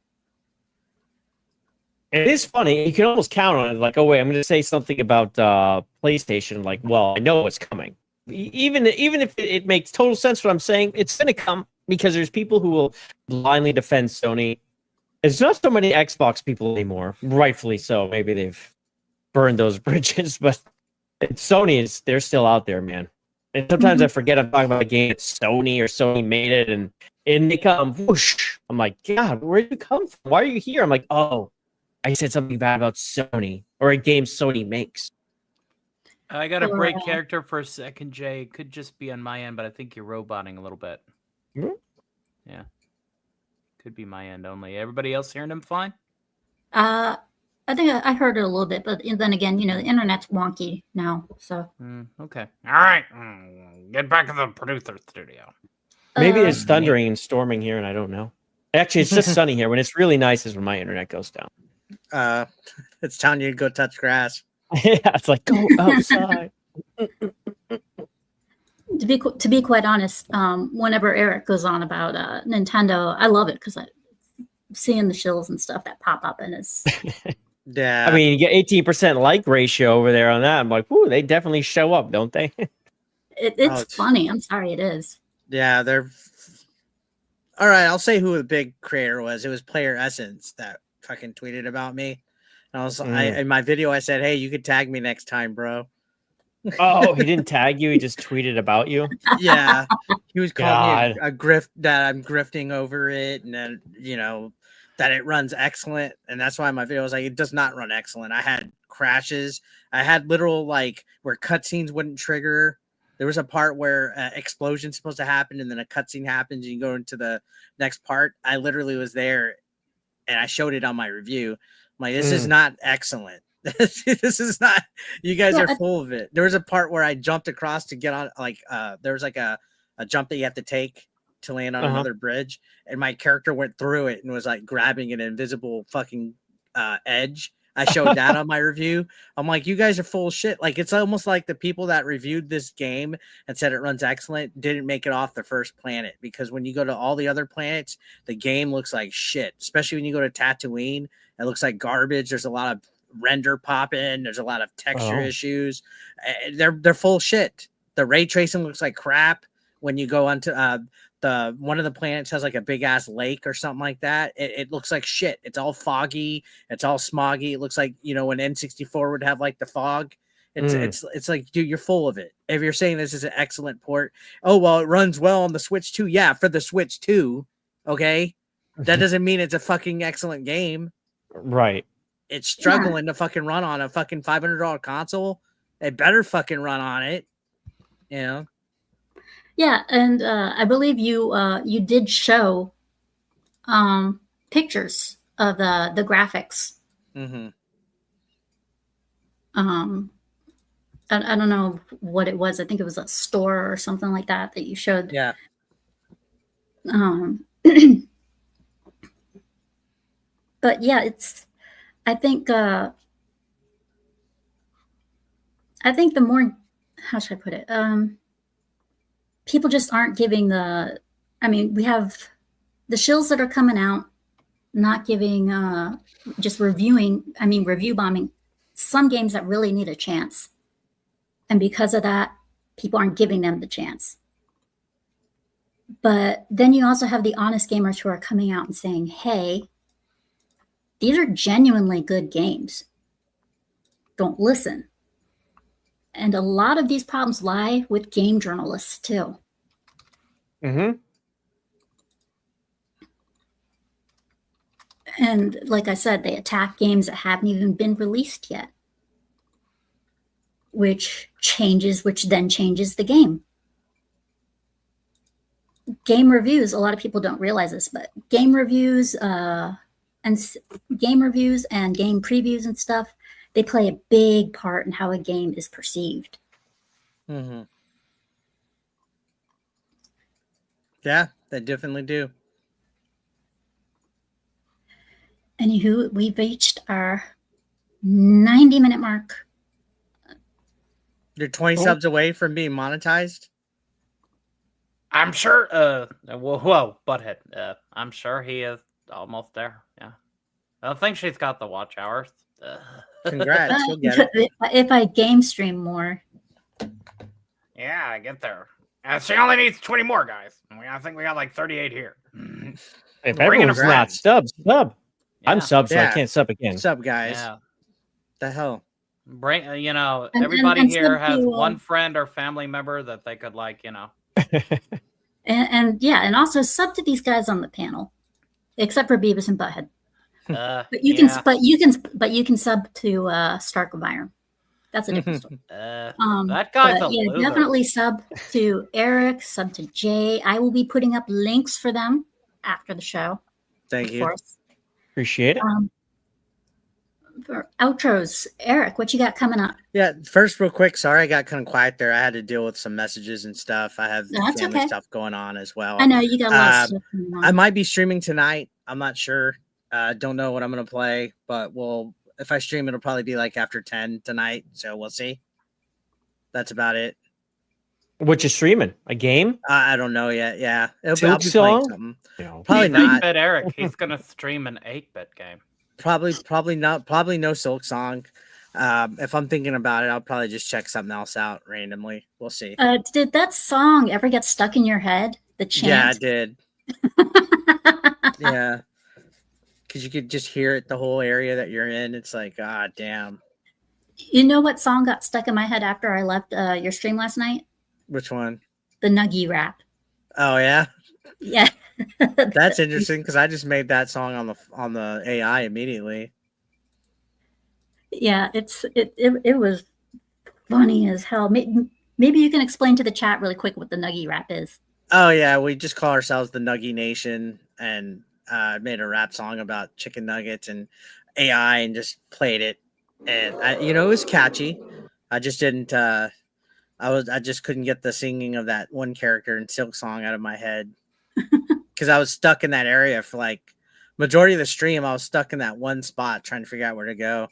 It is funny. You can almost count on it. Like, oh wait, I'm going to say something about PlayStation. Like, well, I know what's coming. Even if it makes total sense what I'm saying, it's going to come because there's people who will blindly defend Sony. There's not so many Xbox people anymore, rightfully so. Maybe they've burned those bridges, but they're still out there, man. And sometimes I forget I'm talking about a game that's Sony or Sony made it, and they come whoosh. I'm like, God, where did you come from? Why are you here? I'm like, oh, I said something bad about Sony or a game Sony makes. I got to break character for a second, Jay. It could just be on my end, but I think you're roboting a little bit. Mm-hmm. Yeah. Could be my end only. Everybody else hearing him fine? I think I heard it a little bit, but then again, the internet's wonky now, so. Okay. All right. Get back to the producer studio. Maybe it's thundering and storming here, and I don't know. Actually, it's just sunny here. When it's really nice is when my internet goes down. It's telling you to go touch grass. Yeah, it's like, go outside. To be quite honest, whenever Eric goes on about Nintendo, I love it because I'm seeing the shills and stuff that pop up, and it's yeah. I mean, you get 18% like ratio over there on that. I'm like, whoo, they definitely show up, don't they? it's funny. I'm sorry, it is. Yeah, they're all right. I'll say who the big creator was. It was Player Essence that fucking tweeted about me. And I was in my video, I said, "Hey, you could tag me next time, bro." Oh, he didn't tag you. He just tweeted about you. Yeah, he was calling me a grift, that I'm grifting over it, and then that it runs excellent, and that's why my video was like, it does not run excellent. I had crashes. I had literal where cutscenes wouldn't trigger. There was a part where explosion's supposed to happen, and then a cutscene happens, and you go into the next part. I literally was there, and I showed it on my review. I'm like, this is not excellent. This is not. You guys are full of it. There was a part where I jumped across to get on. There was a jump that you have to take to land on another bridge, and my character went through it and was grabbing an invisible fucking edge. I showed that on my review. I'm like, you guys are full of shit. It's almost like the people that reviewed this game and said it runs excellent didn't make it off the first planet, because when you go to all the other planets, the game looks like shit. Especially when you go to Tatooine, it looks like garbage. There's a lot of render popping. There's a lot of texture issues. They're full of shit. The ray tracing looks like crap. When you go onto one of the planets has a big ass lake or something like that. It looks like shit. It's all foggy. It's all smoggy. It looks like, when N64 would have the fog. It's like, dude, you're full of it. If you're saying this is an excellent port, oh, well, it runs well on the Switch 2. Yeah, for the Switch 2. Okay. That doesn't mean it's a fucking excellent game. Right. It's struggling to fucking run on a fucking $500 console. It better fucking run on it. Yeah, and I believe you did show pictures of the graphics. Mm-hmm. I don't know what it was. I think it was a store or something like that you showed. Yeah. But yeah, I think the more, how should I put it? People just aren't giving we have the shills that are coming out, not giving, just review bombing some games that really need a chance. And because of that, people aren't giving them the chance. But then you also have the honest gamers who are coming out and saying, hey, These are genuinely good games. Don't listen. And a lot of these problems lie with game journalists too. Mm-hmm. And like I said, they attack games that haven't even been released yet, which then changes the game. Game reviews, a lot of people don't realize this, but game reviews and game previews and stuff, they play a big part in how a game is perceived. Mm-hmm. Yeah, they definitely do. Anywho, we've reached our 90-minute mark. You're 20 subs away from being monetized? I'm sure. Whoa, butthead. I'm sure he is almost there. Yeah. I don't think she's got the watch hours. Congrats. You'll get it. If I game stream more. Yeah, I get there. She only needs 20 more, guys. I think we got like 38 here. If everyone's not sub. Yeah. I'm sub, so I can't sub again. Sub, guys. Yeah. The hell? Bring, everybody here has one friend or family member that they could and also sub to these guys on the panel, except for Beavis and Butthead. But you can sub to Stark of Iron. That's a different story. That guy's a loser. Definitely sub to Eric, sub to Jay. I will be putting up links for them after the show. Thank you. Course. Appreciate it. For outros, Eric, what you got coming up? Yeah, first, real quick. Sorry, I got kind of quiet there. I had to deal with some messages and stuff. I have family stuff going on as well. I know you got a lot of stuff going on. I might be streaming tonight. I'm not sure. Don't know what I'm gonna play, but if I stream, it'll probably be like after 10 tonight. So we'll see. That's about it. What you streaming? A game? I don't know yet. Yeah, I'll be playing something. Probably not. 8-bit Eric. He's gonna stream an 8-bit game. Probably not. Probably no Silk Song. If I'm thinking about it, I'll probably just check something else out randomly. We'll see. Did that song ever get stuck in your head? The chant? Yeah, it did. Yeah. Because you could just hear it the whole area that you're in. It's like, God damn. You know what song got stuck in my head after I left your stream last night? Which one? The Nuggie rap. Oh, yeah? Yeah. That's interesting because I just made that song on the AI immediately. Yeah, it was funny as hell. Maybe you can explain to the chat really quick what the Nuggie rap is. Oh, yeah. We just call ourselves the Nuggie Nation and made a rap song about chicken nuggets and AI and just played it. And it was catchy. I just didn't. I just couldn't get the singing of that one character in Silk Song out of my head because I was stuck in that area for like majority of the stream. I was stuck in that one spot trying to figure out where to go.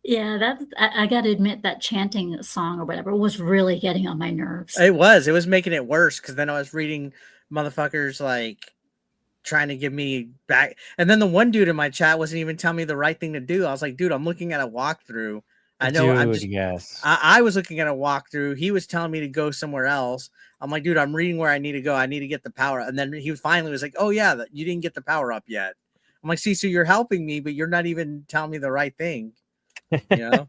Yeah, I got to admit that chanting song or whatever was really getting on my nerves. It was making it worse because then I was reading motherfuckers like trying to give me back. And then the one dude in my chat wasn't even telling me the right thing to do. I was like, dude, I'm looking at a walkthrough. I know. I was looking at a walkthrough. He was telling me to go somewhere else. I'm like, dude, I'm reading where I need to go. I need to get the power. And then he finally was like, oh yeah, you didn't get the power up yet. I'm like, see, so you're helping me, but you're not even telling me the right thing. I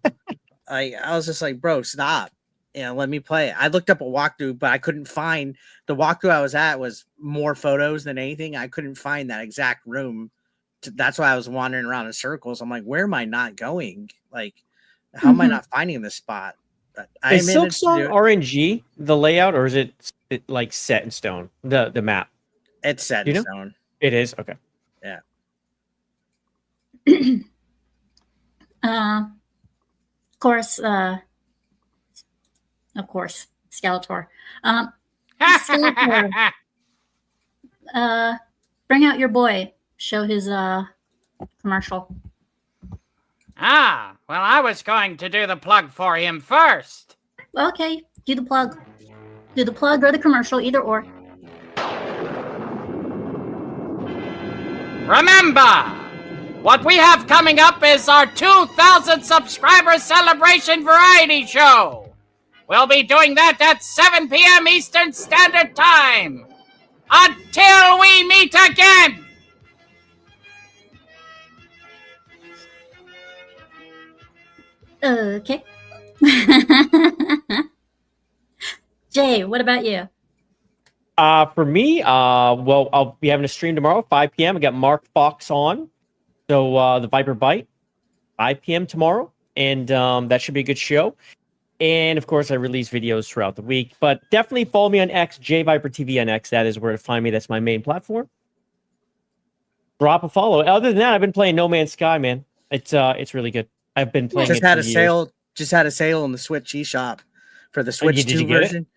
was just like, bro, stop. Let me play it. I looked up a walkthrough, but I couldn't find the walkthrough I was at was more photos than anything. I couldn't find that exact room. That's why I was wandering around in circles. I'm like, where am I not going? Like, how am I not finding this spot? But is Silk Song RNG the layout, or is it like set in stone? The map. It's set in stone. It is okay. Yeah. Of course, Skeletor. Skeletor. Bring out your boy. Show his commercial. Well, I was going to do the plug for him first. Okay, do the plug. Do the plug or the commercial, either or. Remember, what we have coming up is our 2,000 subscriber celebration variety show. We'll be doing that at 7 p.m. Eastern Standard Time. Until we meet again. Okay. Jay, what about you? For me, well, I'll be having a stream tomorrow, 5 p.m. I got Mark Fox on. So the Viper Bite, 5 p.m. tomorrow. And that should be a good show. And of course, I release videos throughout the week. But definitely follow me on X, JayViper TV on X. That is where to find me. That's my main platform. Drop a follow. Other than that, I've been playing No Man's Sky, man. It's really good. I've been playing just it had for a years. sale. Just had a sale in the Switch eShop for the Switch did 2 you get it? version.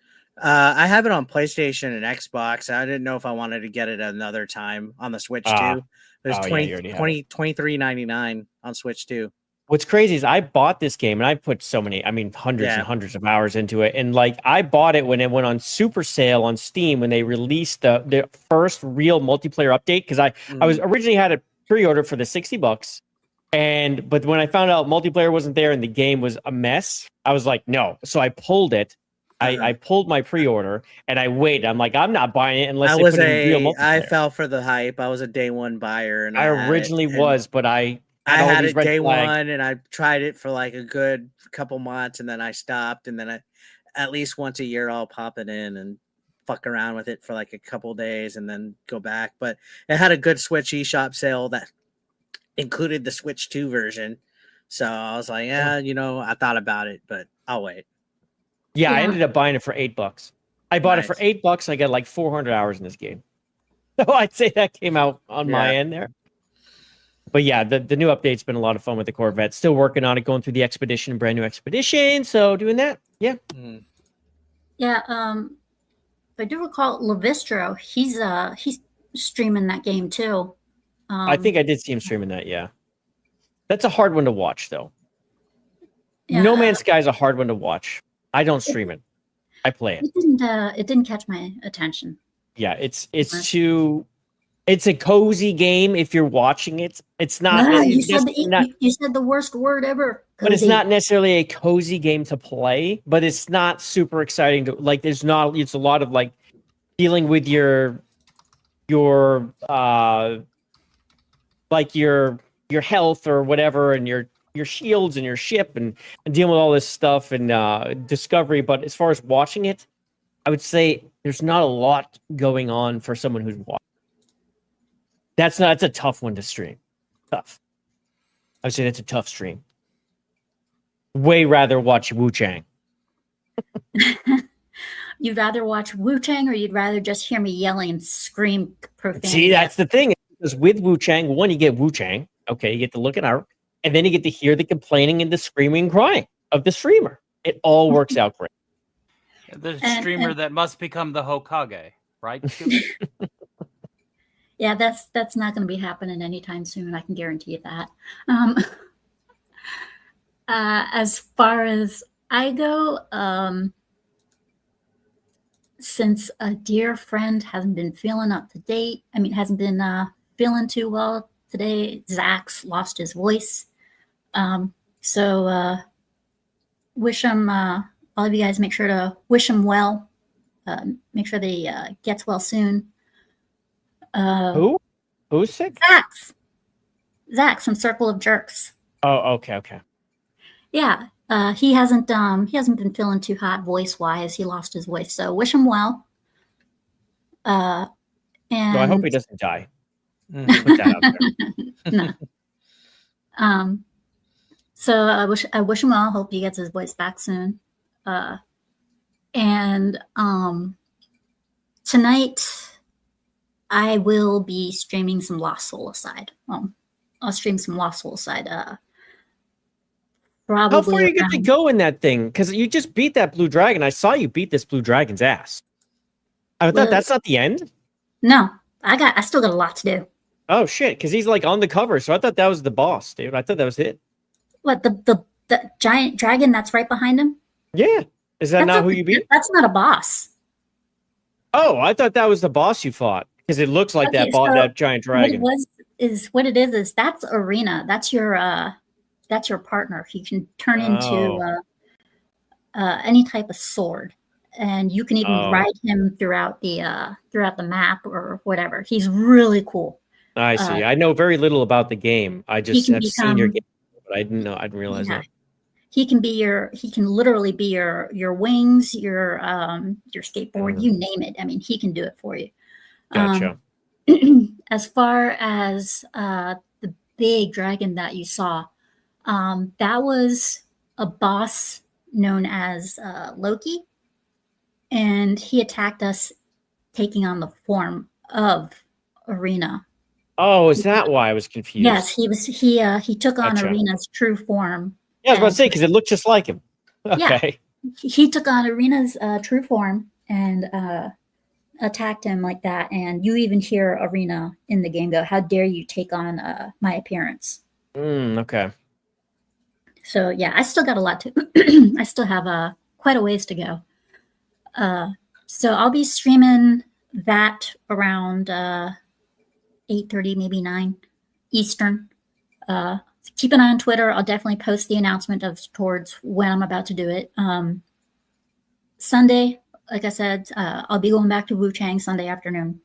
I have it on PlayStation and Xbox. I didn't know if I wanted to get it another time on the Switch 2. It was $23.99 on Switch 2. What's crazy is I bought this game and I put so many, hundreds and hundreds of hours into it. And like I bought it when it went on super sale on Steam when they released the first real multiplayer update. Because I was originally had it pre-ordered for the $60. But when I found out multiplayer wasn't there and the game was a mess, I was like, no. So I pulled it. I pulled my pre-order and I waited. I'm like, I'm not buying it unless they put in real multiplayer. I fell for the hype. I was a day one buyer, and I originally was, but I had it day one, and I tried it for like a good couple months, and then I stopped. And then at least once a year, I'll pop it in and fuck around with it for like a couple days, and then go back. But it had a good Switch eShop sale that included the Switch 2 version. So I was like, yeah, I thought about it, but I'll wait. Yeah, I ended up buying it for $8. I bought it for $8. I got like 400 hours in this game. So I'd say that came out on my end there. But yeah, the new update's been a lot of fun with the Corvette. Still working on it, going through the expedition, brand new expedition. So doing that, yeah. Yeah, I do recall Levistro. He's streaming that game too. I think I did see him streaming that. Yeah, that's a hard one to watch though. Yeah, No Man's Sky is a hard one to watch. I don't stream it. I play it. It didn't catch my attention. Yeah, it's a cozy game if you're watching it. It's not. No, you said the worst word ever. Cozy. But it's not necessarily a cozy game to play. But it's not super exciting to like. It's a lot of like dealing with your health or whatever, and your shields and your ship and dealing with all this stuff and discovery. But as far as watching it, I would say there's not a lot going on for someone who's watching. That's a tough one to stream. Tough. I would say that's a tough stream. Way rather watch Wu-Chang. You'd rather watch Wu-Chang, or you'd rather just hear me yelling and scream profanity? See, that's the thing. Because with Wu-Chang, one, you get Wu-Chang. Okay, you get to look it out. And then you get to hear the complaining and the screaming and crying of the streamer. It all works out great. The streamer that must become the Hokage, right? Yeah, that's not going to be happening anytime soon. I can guarantee you that. As far as I go, since a dear friend hasn't been feeling up to date, hasn't been feeling too well today, Zach's lost his voice. So wish him, all of you guys, make sure to wish him well. Make sure that he gets well soon. Who's sick? Zach's from Circle of Jerks. Oh, okay. Yeah, he hasn't been feeling too hot voice wise. He lost his voice, so wish him well. And I hope he doesn't die. Put that out there. No. So I wish him well. Hope he gets his voice back soon. And tonight I will be streaming some Lost Soul Aside. I'll stream some Lost Soul Aside. Probably. How far you get to go in that thing? Because you just beat that blue dragon. I saw you beat this blue dragon's ass. I thought that's not the end. No, I still got a lot to do. Oh shit! Because he's like on the cover, so I thought that was the boss, dude. I thought that was it. What, the giant dragon that's right behind him? Yeah, is that not who you beat? That's not a boss. Oh, I thought that was the boss you fought because it looks like that giant dragon. What it is that's Arena. That's your partner. He can turn into any type of sword, and you can even ride him throughout the map or whatever. He's really cool. I see. I know very little about the game. I just have seen your game, but I didn't realize that. He can literally be your wings, your skateboard, you name it. I mean, he can do it for you. Gotcha. As far as the big dragon that you saw, that was a boss known as Loki, and he attacked us taking on the form of Arena. Oh, is that why I was confused? Yes, he took on Arena's true form. Yeah, I was about to say, because it looked just like him. Okay. Yeah, he took on Arena's true form and attacked him like that. And you even hear Arena in the game go, "How dare you take on my appearance?" Okay. So yeah, I still got a lot to. I still have quite a ways to go. So I'll be streaming that around 8:30, maybe 9 Eastern. Keep an eye on Twitter. I'll definitely post the announcement towards when I'm about to do it. Sunday, like I said, I'll be going back to Wu Chang Sunday afternoon.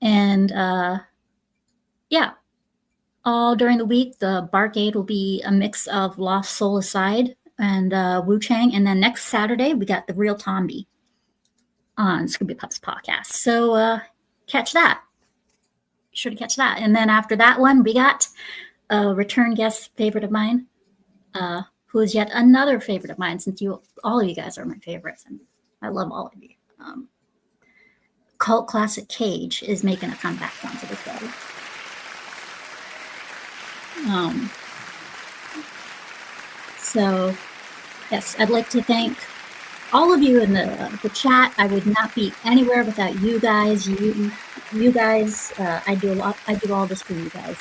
And yeah, all during the week, the Barcade will be a mix of Lost Soul Aside and Wu Chang. And then next Saturday, we got the Real Tombi on SCOOBYPUP'S podcast. So catch that. Be sure to catch that. And then after that one, we got a return guest favorite of mine, who is yet another favorite of mine, since all of you guys are my favorites, and I love all of you. Cult Classic Cage is making a comeback onto the show. So, yes, I'd like to thank all of you in the chat. I would not be anywhere without you guys. You guys, I do all this for you guys.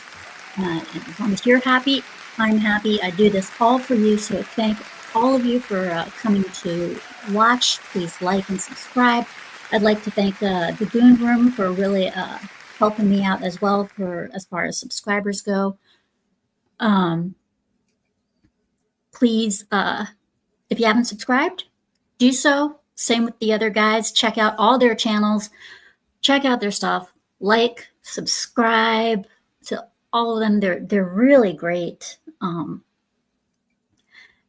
And as long as you're happy, I'm happy. I do this all for you. So thank all of you for coming to watch. Please like and subscribe. I'd like to thank the Goon Room for really helping me out as well as far as subscribers go. Please, if you haven't subscribed, do so. Same with the other guys. Check out all their channels. Check out their stuff. Like, subscribe to all of them. They're really great.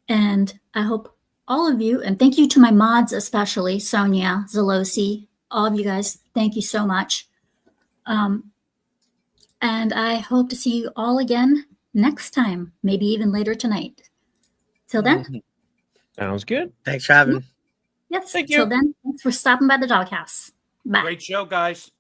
And I hope all of you, and thank you to my mods, especially Sonia, Zalosi, all of you guys, thank you so much. And I hope to see you all again next time, maybe even later tonight. Till then. Sounds good. Thanks for having me. Yes. Thank you. Till then, thanks for stopping by the Doghouse. Bye. Great show, guys.